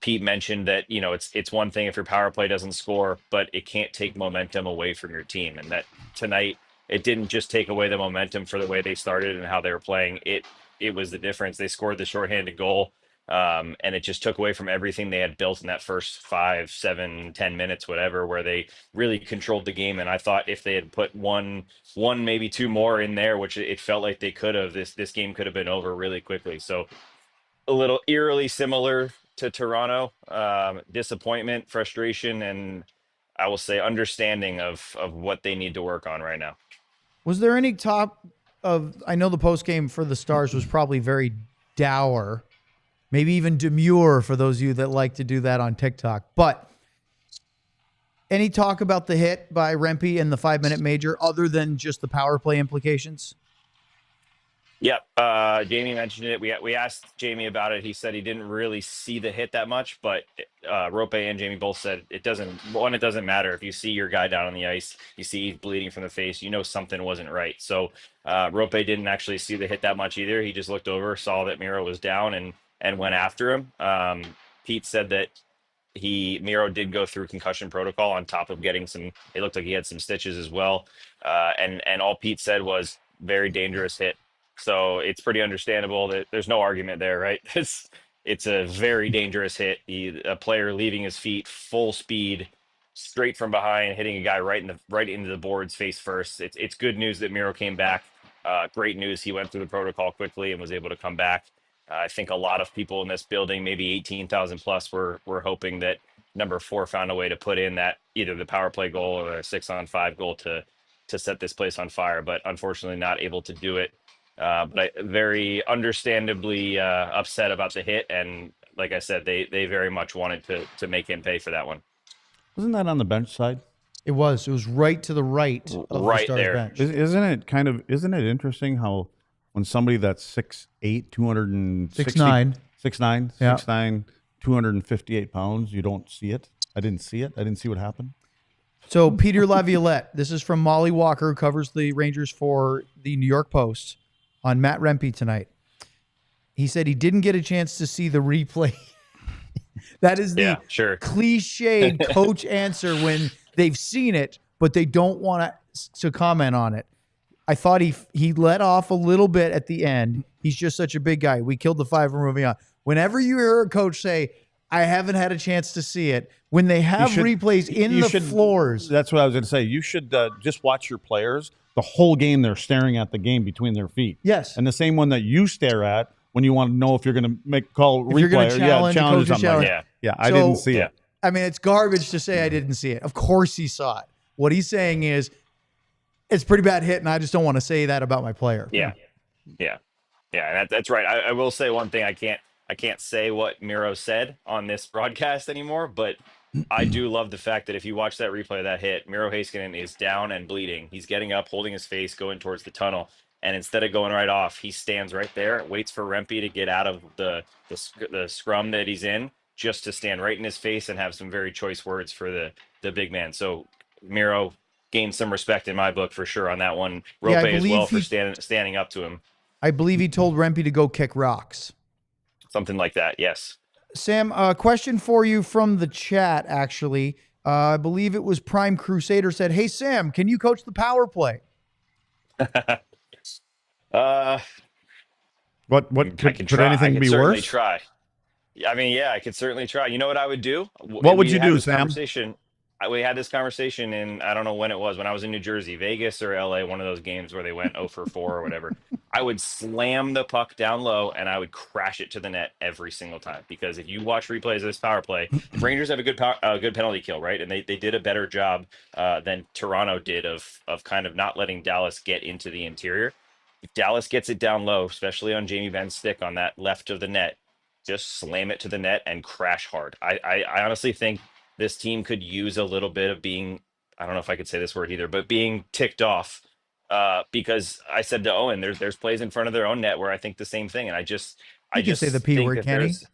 Pete mentioned that, it's one thing if your power play doesn't score, but it can't take momentum away from your team. And that tonight, it didn't just take away the momentum for the way they started and how they were playing. It was the difference. They scored the shorthanded goal. And it just took away from everything they had built in that first 5, 7, 10 minutes, whatever, where they really controlled the game. And I thought if they had put one, maybe 2 more in there, which it felt like they could have, this game could have been over really quickly. So a little eerily similar to Toronto, disappointment, frustration, and I will say understanding of what they need to work on right now. Was there any talk of, I know the postgame for the Stars was probably very dour, maybe even demure for those of you that like to do that on TikTok, but any talk about the hit by Rempe and the 5-minute major other than just the power play implications? Yep. Jamie mentioned it. We asked Jamie about it. He said he didn't really see the hit that much, but Rope and Jamie both said it doesn't matter. If you see your guy down on the ice, you see he's bleeding from the face, something wasn't right. So Rope didn't actually see the hit that much either. He just looked over, saw that Miro was down and went after him. Pete said that Miro did go through concussion protocol on top of getting it looked like he had some stitches as well. And all Pete said was very dangerous hit. So it's pretty understandable that there's no argument there, right? It's a very dangerous hit. A player leaving his feet full speed, straight from behind, hitting a guy right into the boards face first. It's good news that Miro came back. Great news he went through the protocol quickly and was able to come back. I think a lot of people in this building, maybe 18,000 plus, were hoping that number 4 found a way to put in that either the power play goal or a 6-on-5 goal to set this place on fire, but unfortunately not able to do it. But I very understandably upset about the hit, and like I said, they very much wanted to make him pay for that one. Wasn't that on the bench side? It was right to the right of Right the Stars there. bench. Isn't it interesting how when somebody that's 6'8", 260, 6'9", 6'9", Yeah. 6'9", 258 pounds, you don't see it? I didn't see it. I didn't see what happened. So Peter Laviolette, this is from Molly Walker, who covers the Rangers for the New York Post, on Matt Rempe tonight. He said he didn't get a chance to see the replay. That is the cliched coach answer when they've seen it, but they don't want to comment on it. I thought he let off a little bit at the end. He's just such a big guy. We killed the 5 and moving on. Whenever you hear a coach say, I haven't had a chance to see it, when they have replays in the floors. That's what I was going to say. You should just watch your players the whole game they're staring at the game between their feet. Yes. And the same one that you stare at when you want to know if you're going to call If you're replay gonna or challenge a challenge or coach's something. Like challenge. that. Yeah, I So- didn't see Yeah. it. I mean, it's garbage to say I didn't see it. Of course he saw it. What he's saying is it's a pretty bad hit, and I just don't want to say that about my player. Yeah. And that's right. I will say one thing. I can't say what Miro said on this broadcast anymore, but I do love the fact that if you watch that replay of that hit, Miro Heiskanen is down and bleeding. He's getting up, holding his face, going towards the tunnel. And instead of going right off, he stands right there, waits for Rempe to get out of the scrum that he's in, just to stand right in his face and have some very choice words for the big man. So Miro gained some respect in my book for sure on that one. Rope Yeah, I as well believe for standing up to him. I believe he told Rempe to go kick rocks. Something like that. Yes. Sam, a question for you from the chat, actually. I believe it was Prime Crusader said, "Hey, Sam, can you coach the power play?" What I could can try. anything I be could certainly worse? try. I mean, yeah, I could certainly try. You know what I would do? What would We you had do, this Sam? Conversation. We had this conversation in, I don't know when it was, when I was in New Jersey, Vegas or LA, one of those games where they went 0 for 4 or whatever. I would slam the puck down low and I would crash it to the net every single time. Because if you watch replays of this power play, Rangers have a good good penalty kill, right? And they did a better job than Toronto did of kind of not letting Dallas get into the interior. If Dallas gets it down low, especially on Jamie Benn's stick on that left of the net, just slam it to the net and crash hard. I honestly think this team could use a little bit of being, I don't know if I could say this word either, but being ticked off, because I said to Owen, there's plays in front of their own net where I think the same thing. And I just say the P think word, that can he? there's-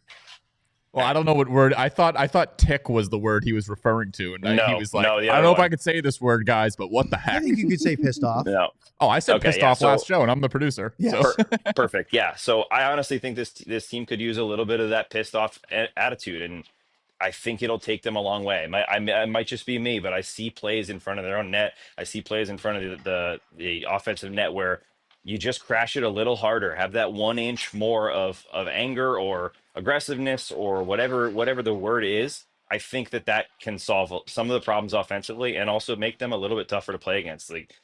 Well, I don't know what word. I thought tick was the word he was referring to, and he No, was like, no, the I don't other know if one. I could say this word, guys, but what the I heck? think you could say pissed off. No. Oh, I said Okay, pissed yeah, off so- last show, and I'm the producer. Yes. So. Perfect. Yeah. So I honestly think this team could use a little bit of that pissed off attitude, and I think it'll take them a long way. It might just be me, but I see plays in front of their own net. I see plays in front of the offensive net where you just crash it a little harder, have that 1 inch more of anger or aggressiveness or whatever the word is. I think that can solve some of the problems offensively and also make them a little bit tougher to play against. Like,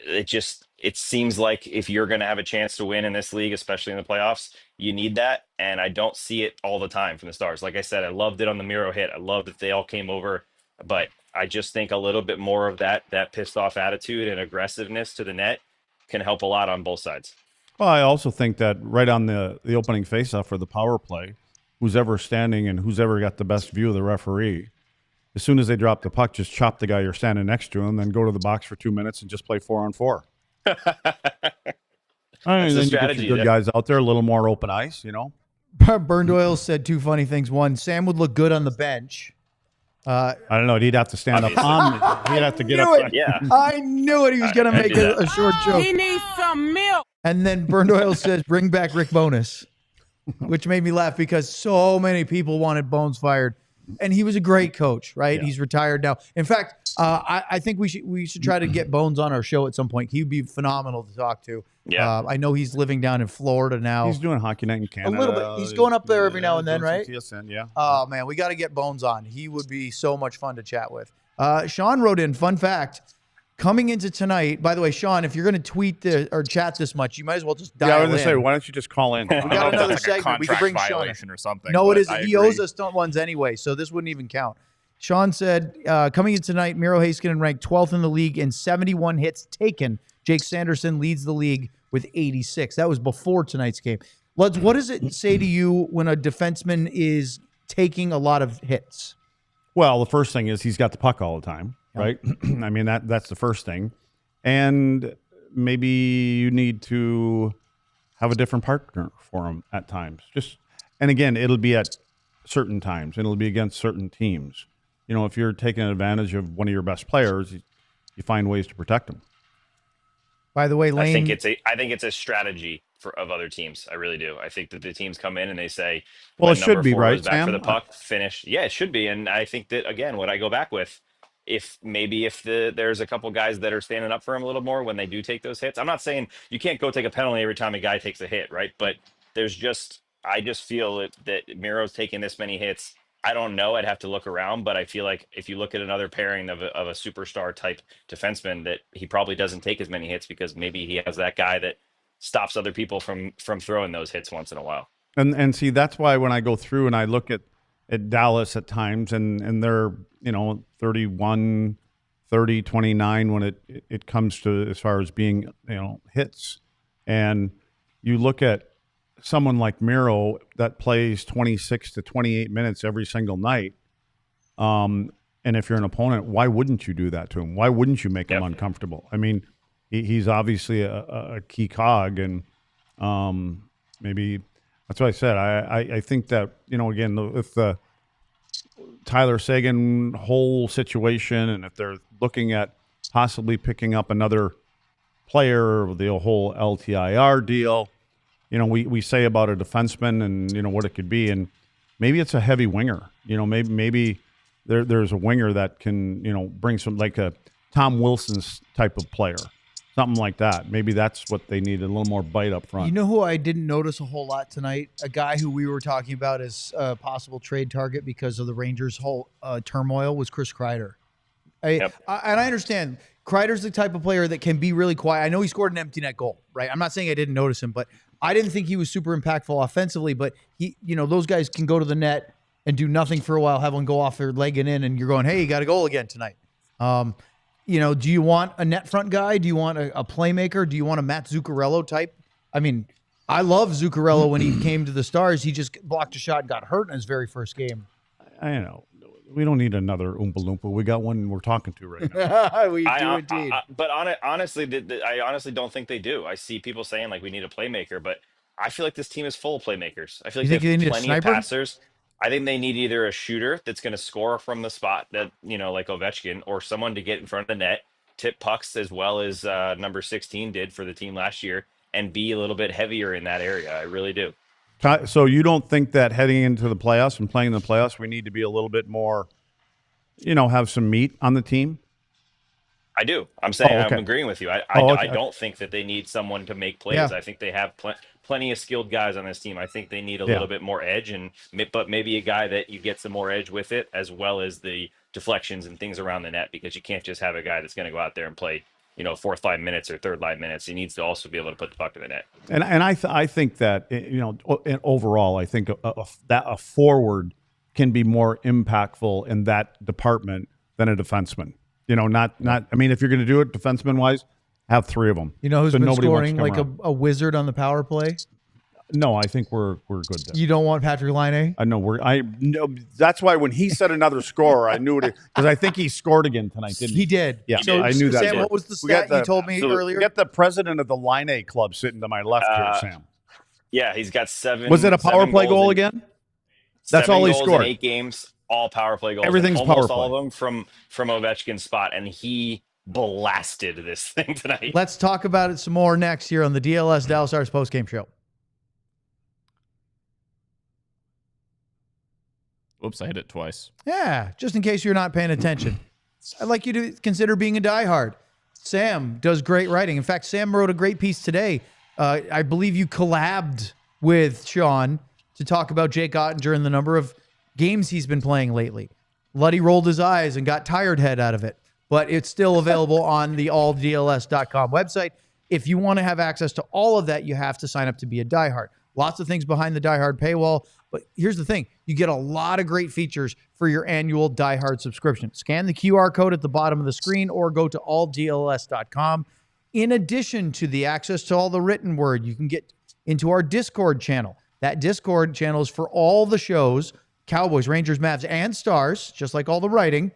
it seems like if you're going to have a chance to win in this league, especially in the playoffs, you need that. And I don't see it all the time from the Stars. Like I said, I loved it on the Miro hit. I loved that they all came over, but I just think a little bit more of that pissed off attitude and aggressiveness to the net can help a lot on both sides. Well, I also think that right on the opening faceoff for the power play, who's ever standing and who's ever got the best view of the referee, as soon as they drop the puck, just chop the guy you're standing next to him, then go to the box for 2 minutes and just play 4-on-4. I mean, the then you get strategy, your good yeah. guys out there, a little more open ice, you know. Burned Oil said two funny things. One, Sam would look good on the bench. I don't know. He'd have to stand up on me. He'd have to get knew up. it. Yeah. I knew it. He was going to I make do that. a short joke. He needs some milk. And then Burned Oil says, bring back Rick Bonus, which made me laugh because so many people wanted Bones fired. And he was a great coach, right? Yeah. He's retired now. In fact, I think we should try to get Bones on our show at some point. He'd be phenomenal to talk to. Yeah. I know he's living down in Florida now. He's doing Hockey Night in Canada. little bit. He's going up there every now and then, doing some right? TSN, yeah. Oh, man, we got to get Bones on. He would be so much fun to chat with. Sean wrote in, fun fact, coming into tonight, by the way, Sean, if you're going to tweet or chat this much, you might as well just dial Yeah, I was going in. to say, why don't you just call in? I don't know got if another that's like a segment. We could contract bring Sean in. violation or something. No, it but isn't. I He agree. owes us ones anyway, so this wouldn't even count. Sean said, coming in tonight, Miro Heiskanen ranked 12th in the league in 71 hits taken. Jake Sanderson leads the league with 86. That was before tonight's game. Luds, what does it say to you when a defenseman is taking a lot of hits? Well, the first thing is he's got the puck all the time, right? I mean, that's the first thing. And maybe you need to have a different partner for him at times. And again, it'll be at certain times. It'll be against certain teams. You know, if you're taking advantage of one of your best players, you find ways to protect them. By the way, Lane. I think it's a strategy of other teams. I really do. I think that the teams come in and they say, Well, when it should number be, 4 right, goes back Sam? for the puck, finish. Yeah, it should be. And I think that, again, what I go back with, if there's a couple guys that are standing up for him a little more when they do take those hits. I'm not saying you can't go take a penalty every time a guy takes a hit, right? But I just feel that Miro's taking this many hits. I don't know. I'd have to look around, but I feel like if you look at another pairing of a superstar type defenseman, that he probably doesn't take as many hits because maybe he has that guy that stops other people from throwing those hits once in a while. And see, that's why when I go through and I look at Dallas at times and they're, 31, 30, 29 when it comes to as far as being, hits. And you look at someone like Miro that plays 26 to 28 minutes every single night. And if you're an opponent, why wouldn't you do that to him? Why wouldn't you make him uncomfortable? I mean, he's obviously a key cog, and maybe that's what I said. I think that, again, with the Tyler Seguin whole situation, and if they're looking at possibly picking up another player, the whole LTIR deal, we say about a defenseman and, what it could be. And maybe it's a heavy winger. Maybe there's a winger that can, bring some, like a Tom Wilson's type of player, something like that. Maybe that's what they need, a little more bite up front. You know who I didn't notice a whole lot tonight? A guy who we were talking about as a possible trade target because of the Rangers' whole turmoil was Chris Kreider. And I understand Kreider's the type of player that can be really quiet. I know he scored an empty net goal, right? I'm not saying I didn't notice him, but I didn't think he was super impactful offensively. But he, those guys can go to the net and do nothing for a while, have one go off their leg and in, and you're going, hey, you got a goal again tonight. Do you want a net front guy? Do you want a playmaker? Do you want a Matt Zuccarello type? I mean, I love Zuccarello when he came to the Stars. He just blocked a shot and got hurt in his very first game. I know. We don't need another Oompa Loompa. We got one we're talking to right now. We do indeed. But honestly, I honestly don't think they do. I see people saying, like, we need a playmaker, but I feel like this team is full of playmakers. I feel like they have plenty of passers. I think they need either a shooter that's going to score from the spot that, like Ovechkin, or someone to get in front of the net, tip pucks as well as number 16 did for the team last year, and be a little bit heavier in that area. I really do. So you don't think that heading into the playoffs and playing in the playoffs, we need to be a little bit more, have some meat on the team? I do. I'm saying I'm agreeing with you. I don't think that they need someone to make plays. Yeah. I think they have plenty of skilled guys on this team. I think they need a little bit more edge, but maybe a guy that you get some more edge with it, as well as the deflections and things around the net, because you can't just have a guy that's going to go out there and play, fourth line minutes or third line minutes. He needs to also be able to put the puck in the net. And I think that, overall, I think that a forward can be more impactful in that department than a defenseman. I mean, if you're going to do it defenseman wise, have three of them. You know who's been scoring like a wizard on the power play? No, I think we're good there. You don't want Patrick Laine? No, that's why when he said another score, I knew it, because I think he scored again tonight, didn't he? He did. Yeah, so, I knew that. Sam, what was the stat you told me earlier? We got the president of the Laine Club sitting to my left here, Sam. Yeah, he's got 7. Was it a power play goal again? That's all he scored. In 8 games, all power play goals. Everything's almost power play. All of them from Ovechkin's spot, and he blasted this thing tonight. Let's talk about it some more next here on the DLS Dallas Stars postgame show. Oops, I hit it twice. Yeah, just in case you're not paying attention. I'd like you to consider being a diehard. Sam does great writing. In fact, Sam wrote a great piece today. I believe you collabed with Sean to talk about Jake Oettinger and the number of games he's been playing lately. Luddy rolled his eyes and got tired head out of it, but it's still available on the alldls.com website. If you want to have access to all of that, you have to sign up to be a diehard. Lots of things behind the diehard paywall, but here's the thing. You get a lot of great features for your annual diehard subscription. Scan the QR code at the bottom of the screen or go to alldls.com. In addition to the access to all the written word, you can get into our Discord channel. That Discord channel is for all the shows, Cowboys, Rangers, Mavs, and Stars, just like all the writing.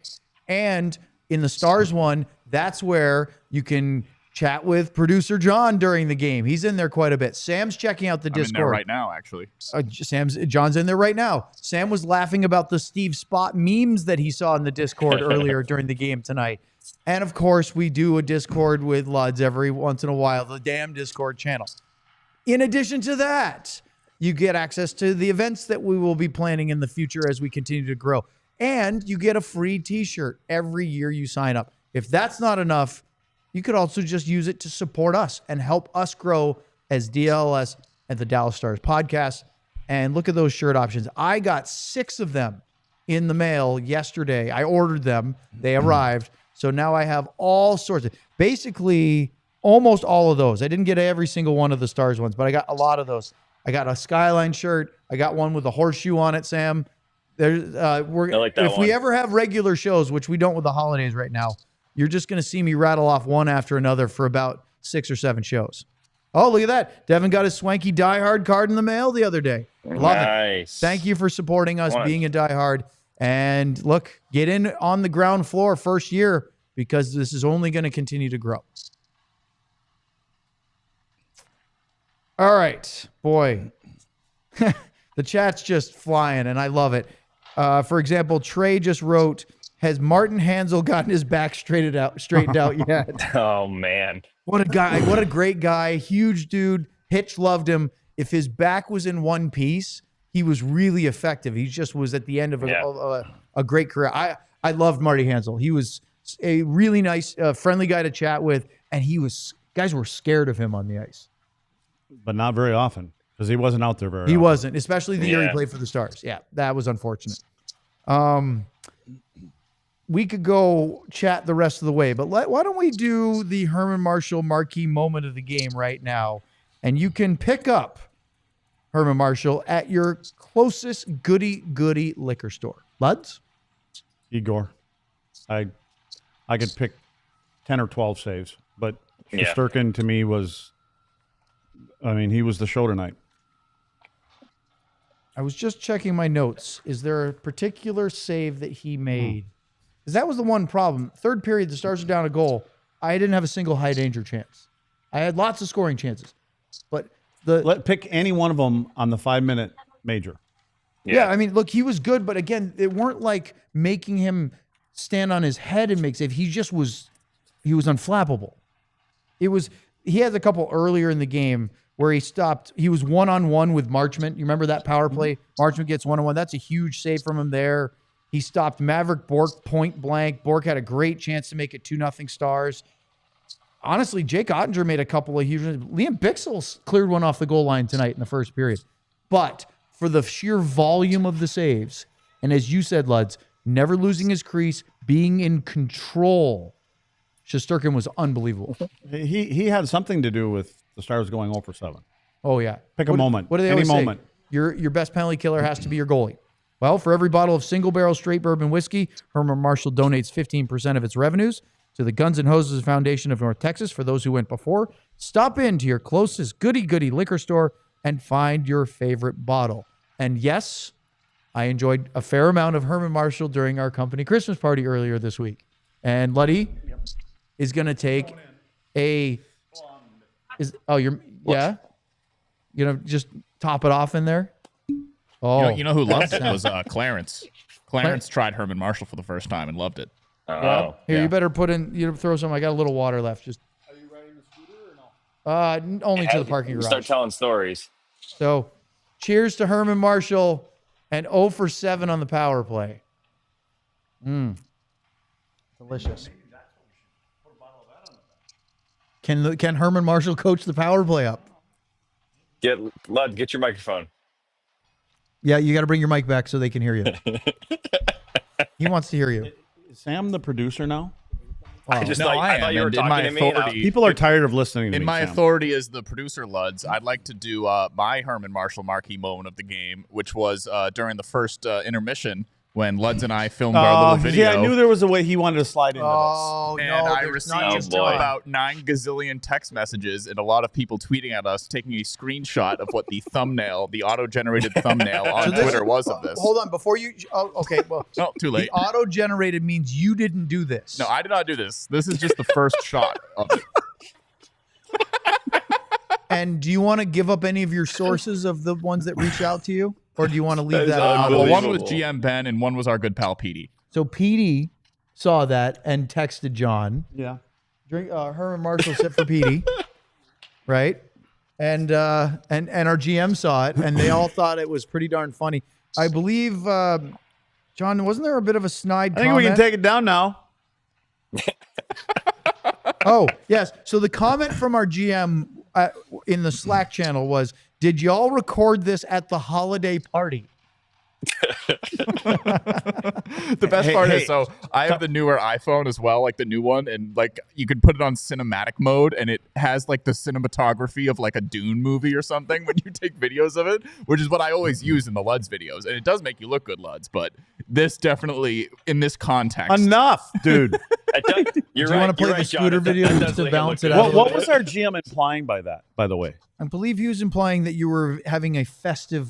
And in the Stars one, that's where you can chat with producer John during the game. He's in there quite a bit. Sam's checking out the Discord. I'm in there right now, actually. John's in there right now. Sam was laughing about the Steve Spott memes that he saw in the Discord earlier during the game tonight. And of course, we do a Discord with Luds every once in a while, the damn Discord channel. In addition to that, you get access to the events that we will be planning in the future as we continue to grow. And you get a free t-shirt every year you sign up. If that's not enough, you could also just use it to support us and help us grow as DLS and the Dallas Stars podcast. And look at those shirt options. I got 6 of them in the mail yesterday. I ordered them. They arrived. So now I have all sorts of, basically almost all of those. I didn't get every single one of the Stars ones, but I got a lot of those. I got a Skyline shirt. I got one with a horseshoe on it, Sam. There's if we ever have regular shows, which we don't with the holidays right now, you're just going to see me rattle off one after another for about 6 or 7 shows. Oh, look at that. Devin got his swanky Die Hard card in the mail the other day. Love it. Thank you for supporting us, being a Die Hard. And look, get in on the ground floor first year because this is only going to continue to grow. All right, boy. The chat's just flying, and I love it. For example, Trey just wrote, has Martin Hansel gotten his back straightened out yet? Oh, man. What a guy. What a great guy. Huge dude. Hitch loved him. If his back was in one piece, he was really effective. He just was at the end of a great career. I loved Marty Hansel. He was a really nice, friendly guy to chat with, and guys were scared of him on the ice. But not very often because he wasn't out there very often. He wasn't, especially the year he played for the Stars. Yeah, that was unfortunate. We could go chat the rest of the way, but why don't we do the Herman Marshall marquee moment of the game right now? And you can pick up Herman Marshall at your closest goody liquor store. Luds? Igor. I could pick 10 or 12 saves, but Shesterkin to me was, he was the show tonight. I was just checking my notes. Is there a particular save that he made? Because that was the one problem. Third period, the Stars are down a goal. I didn't have a single high danger chance. I had lots of scoring chances. But pick any one of them on the 5-minute major. Yeah, look, he was good, but again, it weren't like making him stand on his head and make save. He was unflappable. He had a couple earlier in the game where he stopped. He was one-on-one with Marchment. You remember that power play? Marchment gets one-on-one. That's a huge save from him there. He stopped Maverick Bourque point blank. Bourque had a great chance to make it 2-0 Stars. Honestly, Jake Oettinger made a couple of huge. Liam Bixel cleared one off the goal line tonight in the first period. But for the sheer volume of the saves, and as you said, Luds, never losing his crease, being in control, Shesterkin was unbelievable. He had something to do with the Stars going 0 for 7. Oh, yeah. Pick a moment. What do they always say? Your best penalty killer has to be your goalie. Well, for every bottle of single-barrel straight bourbon whiskey, Herman Marshall donates 15% of its revenues to the Guns N' Hoses Foundation of North Texas. For those who went before, stop into your closest goody liquor store and find your favorite bottle. And yes, I enjoyed a fair amount of Herman Marshall during our company Christmas party earlier this week. And Luddy is going to take you're going to just top it off in there? Oh, you know who loved it was Clarence. Clarence tried Herman Marshall for the first time and loved it. Oh, here you better throw some. I got a little water left. Just. Are you riding the scooter or no? Only to the parking garage. Start telling stories. So, cheers to Herman Marshall and 0 for 7 on the power play. Delicious. Can Herman Marshall coach the power play up? Get your microphone. Yeah, you got to bring your mic back so they can hear you. He wants to hear you. Is Sam the producer now? I thought you were talking to me. People are tired of listening to me. In my Sam. authority as the producer, Luds, I'd like to do my Herman Marshall marquee moment of the game, which was during the first intermission when Luds and I filmed our little video. Yeah, I knew there was a way he wanted to slide into this. And I received about 9 gazillion text messages and a lot of people tweeting at us, taking a screenshot of what the thumbnail, the auto-generated thumbnail on Twitter was of this. Hold on, before you... Oh, okay, well... No, too late. The auto-generated means you didn't do this. No, I did not do this. This is just the first shot of it. And do you want to give up any of your sources of the ones that reach out to you? Or do you want to leave that? Well, one was jamiebenn and one was our good pal Petey. So Petey saw that and texted John. Yeah. Drink Herman Marshall sip for Petey. Right? And our GM saw it and they all thought it was pretty darn funny. I believe John, wasn't there a bit of a snide comment? I think we can take it down now. Oh, yes. So the comment from our GM in the Slack channel was, did y'all record this at the holiday party? The best part hey, is, so I have the newer iPhone as well, like the new one, and like you can put it on cinematic mode, and it has like the cinematography of like a Dune movie or something when you take videos of it, which is what I always use in the Luds videos, and it does make you look good, Luds. But this definitely, in this context, Enough, dude. Do you You're right. want to play you're the right, scooter John. video That just does to make it balance look it good. out? What was our GM implying by that, by the way? I believe he was implying that you were having a festive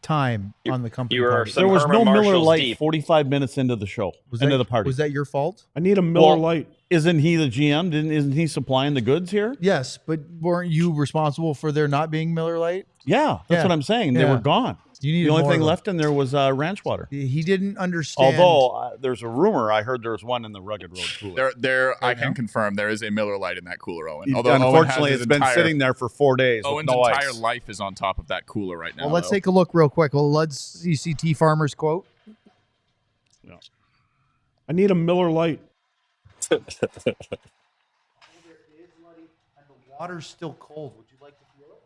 time on the company You were party. some There was Herman no Miller Marshall's Lite deep. 45 minutes into the show, Was into that, the party. Was that your fault? I need a Miller Well, Lite. Isn't he the GM? Isn't he supplying the goods here? Yes, but weren't you responsible for there not being Miller Lite? Yeah, that's Yeah. what I'm saying. They Yeah. were gone. You needed The only more thing of them. left in there was ranch water. He didn't understand. Although there's a rumor, I heard there was one in the Rugged Road cooler. I can confirm there is a Miller Lite in that cooler, Owen. He- Although Owen unfortunately, has it's his been entire, sitting there for 4 days with Owen's no entire ice. life is on top of that cooler right now. Well, let's though. take a look real quick. Well, let's CCT Farmer's quote. I need a Miller Lite. And the water's still cold. Would you like to feel it?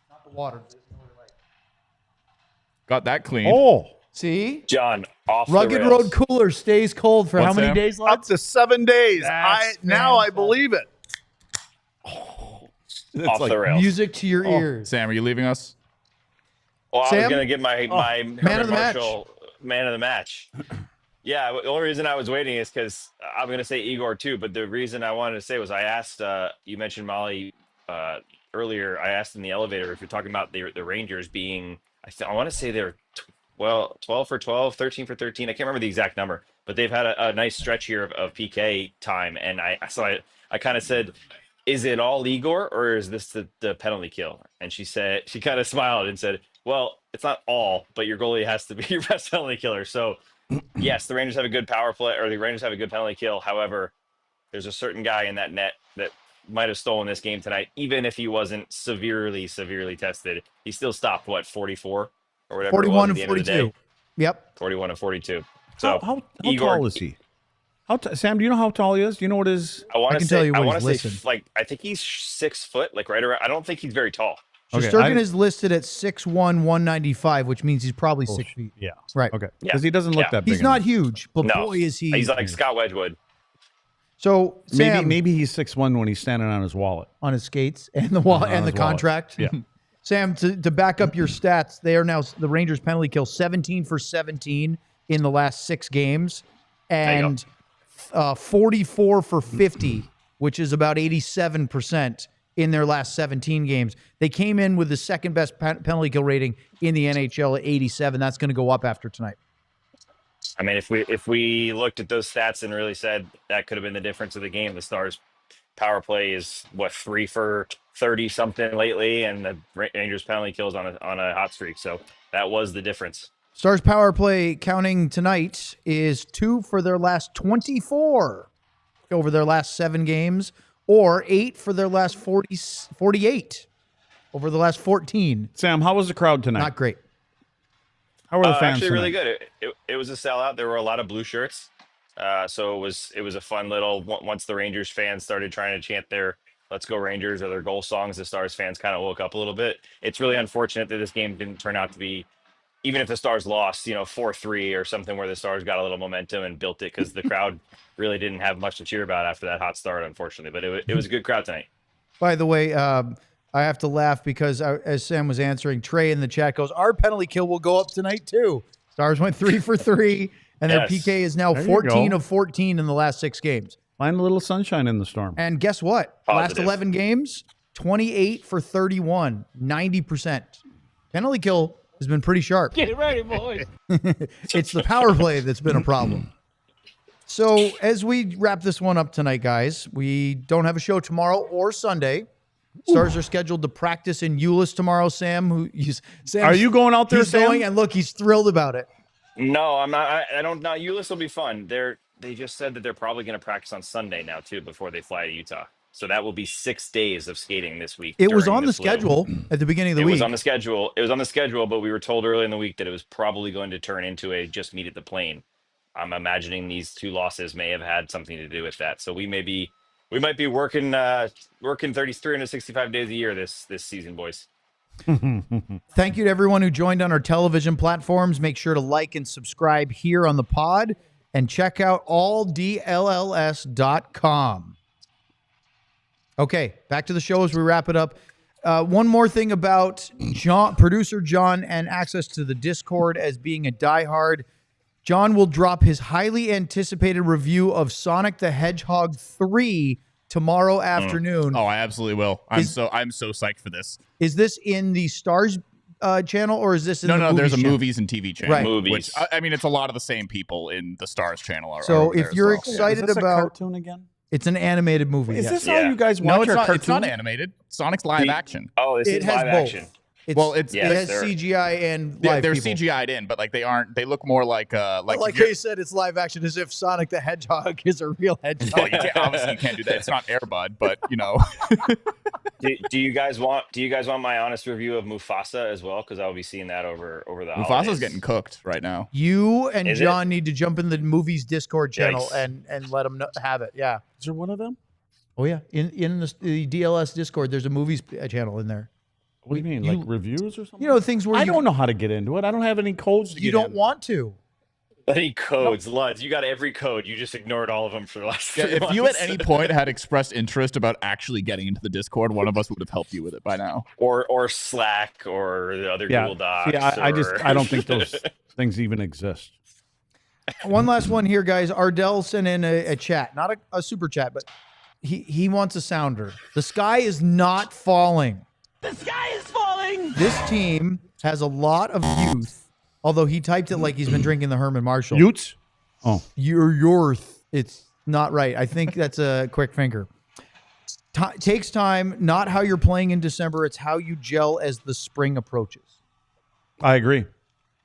Not the water. There's Miller Lite. Got that clean. Oh, See? John, off Rugged the rails. Road cooler stays cold for What's how many that? days up left? to 7 days. That's Now I fantastic. believe it. It's Off like, the rails. Music to your ears. Sam, are you leaving us? Well, I Sam? was gonna get my man Herman of the match. Marshall man of the match. Yeah, the only reason I was waiting is because I'm gonna say Igor too. But the reason I wanted to say was I asked. You mentioned Molly earlier. I asked in the elevator if you're talking about the Rangers being. I want to say they're 12 for 12, 13 for 13. I can't remember the exact number, but they've had a nice stretch here of PK time, and I kind of said, is it all Igor or is this the penalty kill? And she kind of smiled and said, well, it's not all, but your goalie has to be your best penalty killer. So yes, the Rangers have a good power play, or the Rangers have a good penalty kill. However, there's a certain guy in that net that might have stolen this game tonight, even if he wasn't severely tested. He still stopped 44 or whatever. 41 it was at and the end of the 42. day. Yep. 41 and 42. So How Igor, tall is he? Sam, do you know how tall he is? Do you know what his? I want I to can say, tell you I what want he's to say, listed. like, I think he's 6 foot, like right around. I don't think he's very tall. Okay, Shesterkin is listed at 6'1", 195, which means he's probably 6 feet. Yeah. Right. Okay. Yeah. Because he doesn't look Yeah. that big. He's not enough. huge, but No, boy is he. He's like Scott Wedgwood. So Sam, Maybe he's 6'1" when he's standing on his wallet. on his skates and the wall On and the his wallet. contract. Yeah. Sam, to back up your stats, they are now the Rangers penalty kill 17 for 17 in the last 6 games, There you and 44 for 50, which is about 87% in their last 17 games. They came in with the second best penalty kill rating in the NHL at 87. That's going to go up after tonight. I mean, if we looked at those stats and really said that could have been the difference of the game, the Stars power play is 3 for 30 something lately, and the Rangers penalty kills on a hot streak. So that was the difference. Stars power play counting tonight is 2 for their last 24 over their last 7 games, or 8 for their last 48 over the last 14. Sam, how was the crowd tonight? Not great. How were the fans Actually, really tonight? good. It was a sellout. There were a lot of blue shirts, so it was a fun little. Once the Rangers fans started trying to chant their "Let's go Rangers" or their goal songs, the Stars fans kind of woke up a little bit. It's really unfortunate that this game didn't turn out to be, even if the Stars lost, 4-3 or something, where the Stars got a little momentum and built it, because the crowd really didn't have much to cheer about after that hot start, unfortunately. But it was a good crowd tonight. By the way, I have to laugh because as Sam was answering, Trey in the chat goes, our penalty kill will go up tonight too. Stars went 3 for 3, and their Yes. PK is now There you 14 go. of 14 in the last 6 games. Find a little sunshine in the storm. And guess what? Last Positive. 11 games, 28 for 31, 90%. Penalty kill has been pretty sharp. Get ready, boys. It's the power play that's been a problem. So as we wrap this one up tonight, guys, we don't have a show tomorrow or Sunday. Stars are scheduled to practice in Euless tomorrow. Sam, Are you going out there, He's Sam? going, and look, he's thrilled about it. No, I'm not. I don't know. Euless will be fun. They just said that they're probably going to practice on Sunday now too before they fly to Utah. So that will be 6 days of skating this week. It was during on the flu. schedule at the beginning of the It week. was on the schedule. It was on the schedule, but we were told early in the week that it was probably going to turn into a just meet at the plane. I'm imagining these 2 losses may have had something to do with that. So we might be working 365 days a year this season, boys. Thank you to everyone who joined on our television platforms. Make sure to like and subscribe here on the pod and check out alldlls.com. Okay, back to the show as we wrap it up. One more thing about producer John and access to the Discord as being a diehard. John will drop his highly anticipated review of Sonic the Hedgehog 3 tomorrow afternoon. Oh, I absolutely will. I'm so psyched for this. Is this in the Stars channel or is this in the No, Movies there's a channel? movies and TV channel. Right. Movies. Which, I mean, it's a lot of the same people in the Stars channel. So if you're excited Is this a about cartoon again? it's an animated movie. Is yes. this how you guys watch No, it's your not. cartoon? It's not animated. Sonic's live action. Oh, this It is has live both. action. It's, Well, it's- it Yes, has they're- CGI and Yeah, live they're people. CGI'd in, but like they aren't. They look more like Like you're- you said, it's live action as if Sonic the Hedgehog is a real hedgehog. Well, obviously you can't do that. It's not Air Bud, but you know. Do you guys want my honest review of Mufasa as well? Because I'll be seeing that over the Mufasa's holidays. getting cooked right now. You and Is John need to jump in the Movies Discord channel Yikes. and let them have it. Yeah. Is there one of them? Oh yeah. In the DLS Discord, there's a Movies channel in there. What do you mean, You- like reviews or something? You know things where I don't know how to get into it. I don't have any codes to You get don't in. want to. Any codes, Luds? You got every code. You just ignored all of them for the last. Yeah, 3 if you at months. any point had expressed interest about actually getting into the Discord, one of us would have helped you with it by now. or Slack or the other Yeah. Google Docs. See, I or- don't think those things even exist. One last one here, guys. Ardell sent in a chat, not a super chat, but he wants a sounder. The sky is not falling. The sky is falling! This team has a lot of youth, although he typed it like he's been drinking the Herman Marshall. Utes? Oh, It's not right. I think that's a quick finger. Takes time, not how you're playing in December. It's how you gel as the spring approaches. I agree.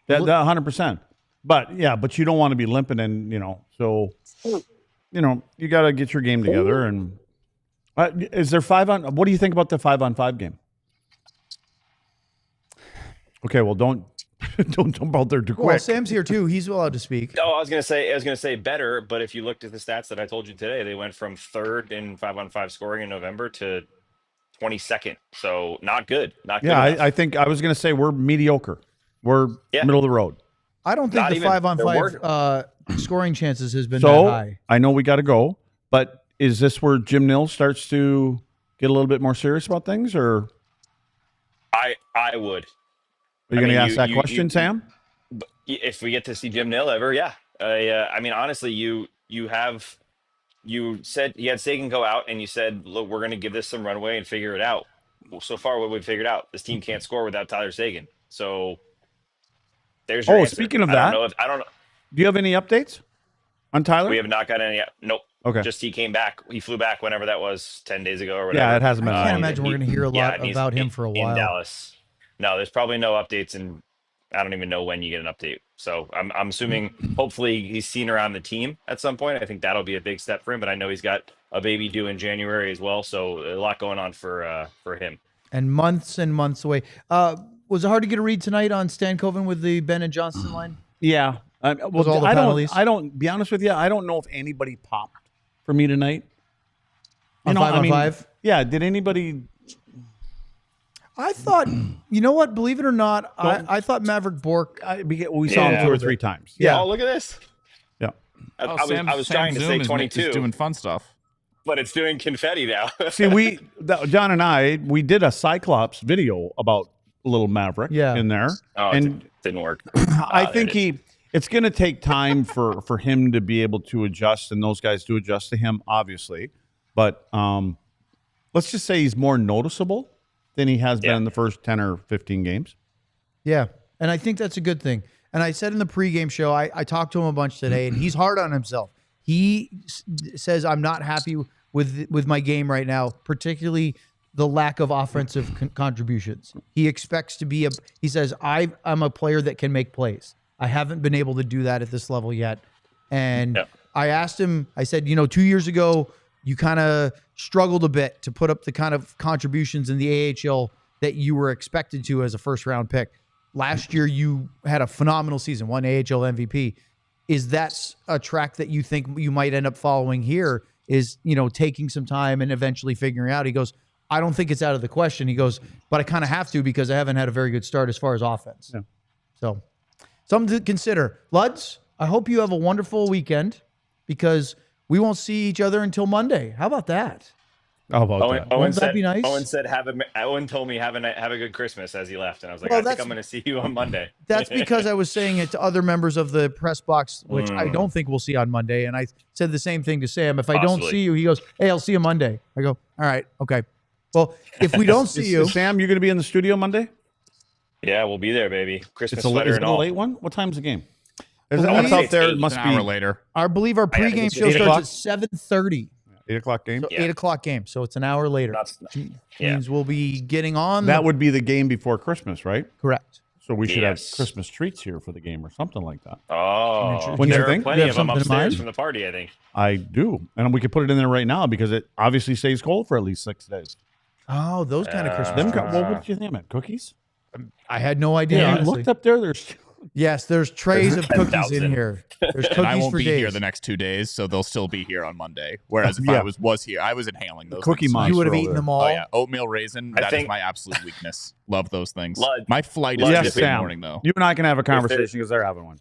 That 100%. But yeah, but you don't want to be limping and, so, you got to get your game together. And is there what do you think about the 5-on-5 game? Okay, well, don't jump out there too quick. Well, Sam's here too. He's allowed to speak. Oh, I was gonna say better, but if you looked at the stats that I told you today, they went from 3rd in 5-on-5 scoring in November to 22nd. So not good. Not good. Yeah, enough. I think I was going to say we're mediocre. We're middle of the road. I don't think Not the even- 5-on-5 scoring chances has been that So high. I know we got to go, but is this where Jim Nill starts to get a little bit more serious about things, or I would. are you going to ask that question, you- Sam? If we get to see Jim Nill ever, yeah. I mean, honestly, you said you had Sagan go out, and you said, look, we're going to give this some runway and figure it out. Well, so far, what we've figured out, this team can't score without Tyler Sagan. So there's your answer. Speaking of I that, don't know. Do you have any updates on Tyler? We have not got any yet. Nope. Okay. Just he came back. He flew back whenever that was, 10 days ago or whatever. Yeah, it hasn't been. I a can't while. imagine we're going to hear a lot about him for a while. In Dallas. No, there's probably no updates, and I don't even know when you get an update. So I'm assuming hopefully he's seen around the team at some point. I think that'll be a big step for him, but I know he's got a baby due in January as well. So a lot going on for him. And months away. Was it hard to get a read tonight on Stankoven with the Ben and Johnston line? Yeah. Was all the penalties? I don't, be honest with you, I don't know if anybody popped for me tonight. On 5-on-5? Yeah, did anybody? I thought, you know what? Believe it or not, I thought Maverick Bork. We saw him 2 or 3 times. Yeah. Oh, look at this. Yeah. I was trying to say 22, doing fun stuff. but it's doing confetti now. See, John and I, we did a Cyclops video about Little Maverick in there. Oh, and it didn't work. I think it's going to take time for him to be able to adjust, and those guys do adjust to him, obviously. But let's just say he's more noticeable than he has been in the first 10 or 15 games. Yeah. And I think that's a good thing. And I said in the pregame show, I talked to him a bunch today, and he's hard on himself. He says, I'm not happy with my game right now, particularly the lack of offensive contributions. He expects to be he says, I'm a player that can make plays. I haven't been able to do that at this level yet. And I asked him, I said, 2 years ago, you kind of struggled a bit to put up the kind of contributions in the AHL that you were expected to as a first-round pick. Last year, you had a phenomenal season, won AHL MVP. Is that a track that you think you might end up following here? Is, taking some time and eventually figuring out? He goes, I don't think it's out of the question. He goes, but I kind of have to because I haven't had a very good start as far as offense. Yeah. So something to consider. Luds, I hope you have a wonderful weekend because we won't see each other until Monday. How about that? How about that? Owen Won't that said, be nice? Owen told me have a good Christmas as he left, and I was like, Well, I think I'm going to see you on Monday. That's because I was saying it to other members of the press box, which I don't think we'll see on Monday. And I said the same thing to Sam. If I don't Possibly. see you, he goes, hey, I'll see you Monday. I go, all right, okay. Well, if we don't see you, Sam, you're going to be in the studio Monday? Yeah, we'll be there, baby. Christmas Is sweater it and a all. late one? What time's the game? I Is wanna what's say out it's there? 8, It must An be hour later. I believe our think pregame it's show 8 starts o'clock? at 7:30. 8 o'clock game. So Yeah. 8 o'clock game. So it's an hour later. Yeah. Means we'll be getting on. That would be the game before Christmas, right? correct. So we should have Yes. Christmas treats here for the game or something like that. Oh, When you there are think? plenty You have of them something in upstairs mind? from the party, I think. I do. And we could put it in there right now because it obviously stays cold for at least 6 days. Oh, those kind of Christmas Them, treats. what did you think of it? Cookies? I had no idea. Yeah, you honestly. looked up there. There's Yes, there's trays of cookies 10,000. in here. There's And I cookies won't for be days. here the next 2 days, so they'll still be here on Monday. Whereas if Yeah. I was here, I was inhaling those Cookie things. Monster You would have over eaten there. them all. Oh yeah, oatmeal raisin. I That is think- my absolute weakness. Love those things. Lud- My flight is Lud- yes, just Sam. in the morning though. You and I can have a there- conversation because they're having one.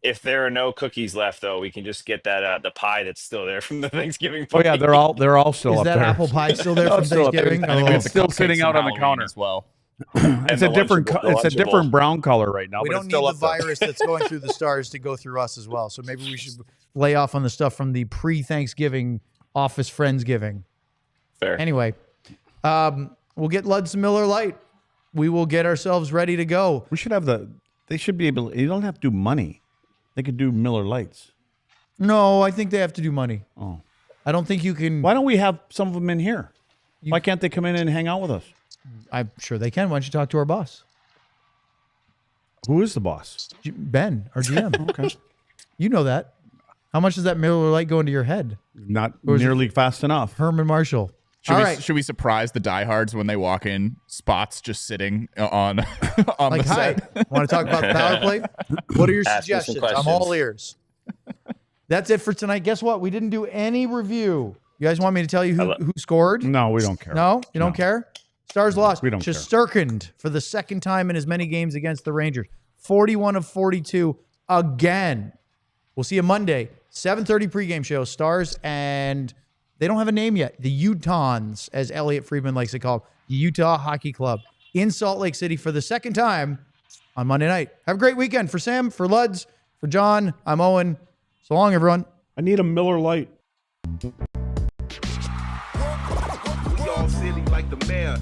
If there are no cookies left, though, we can just get that the pie that's still there from the Thanksgiving Oh party. yeah, they're all still Is up that there. apple pie still there No, from it's still up there. Thanksgiving? I think we Oh. have the Still cupcakes sitting from out on the Halloween counter. as well. It's a the different Lunchable- the it's a Lunchables. different brown color right now, We but don't it's need still the up there. virus that's going through the stars to go through us as well. So maybe we should lay off on the stuff from the pre-Thanksgiving office Friendsgiving. Fair. Anyway, we'll get Lud some Miller Lite. We will get ourselves ready to go. We should have they should be able you don't have to do money. They could do Miller Lights. No, I think they have to do money. Oh. I don't think you can. Why don't we have some of them in here? Why can't they come in and hang out with us? I'm sure they can. Why don't you talk to our boss, Who is the boss? Ben, our GM? Okay. You know that. How much does that Miller Lite go into your head? Not is it- nearly fast enough. Herman Marshall. All right. Should we surprise the diehards when they walk in? Spots just sitting on on Like, the hi, set. want to talk about the power play? What are your Ask me some suggestions? I'm all questions. ears. That's it for tonight. Guess what? We didn't do any review. You guys want me to tell you who scored? No, we don't care. No? You don't care? Stars lost. we don't care. Shesterkin for the second time in as many games against the Rangers. 41 of 42 again. We'll see you Monday. 7:30 pregame show. Stars and they don't have a name yet. The Utahns, as Elliot Friedman likes to call them. The Utah Hockey Club in Salt Lake City for the second time on Monday night. Have a great weekend. For Sam, for Luds, for John, I'm Owen. So long, everyone. I need a Miller Lite. We all silly like the mayor.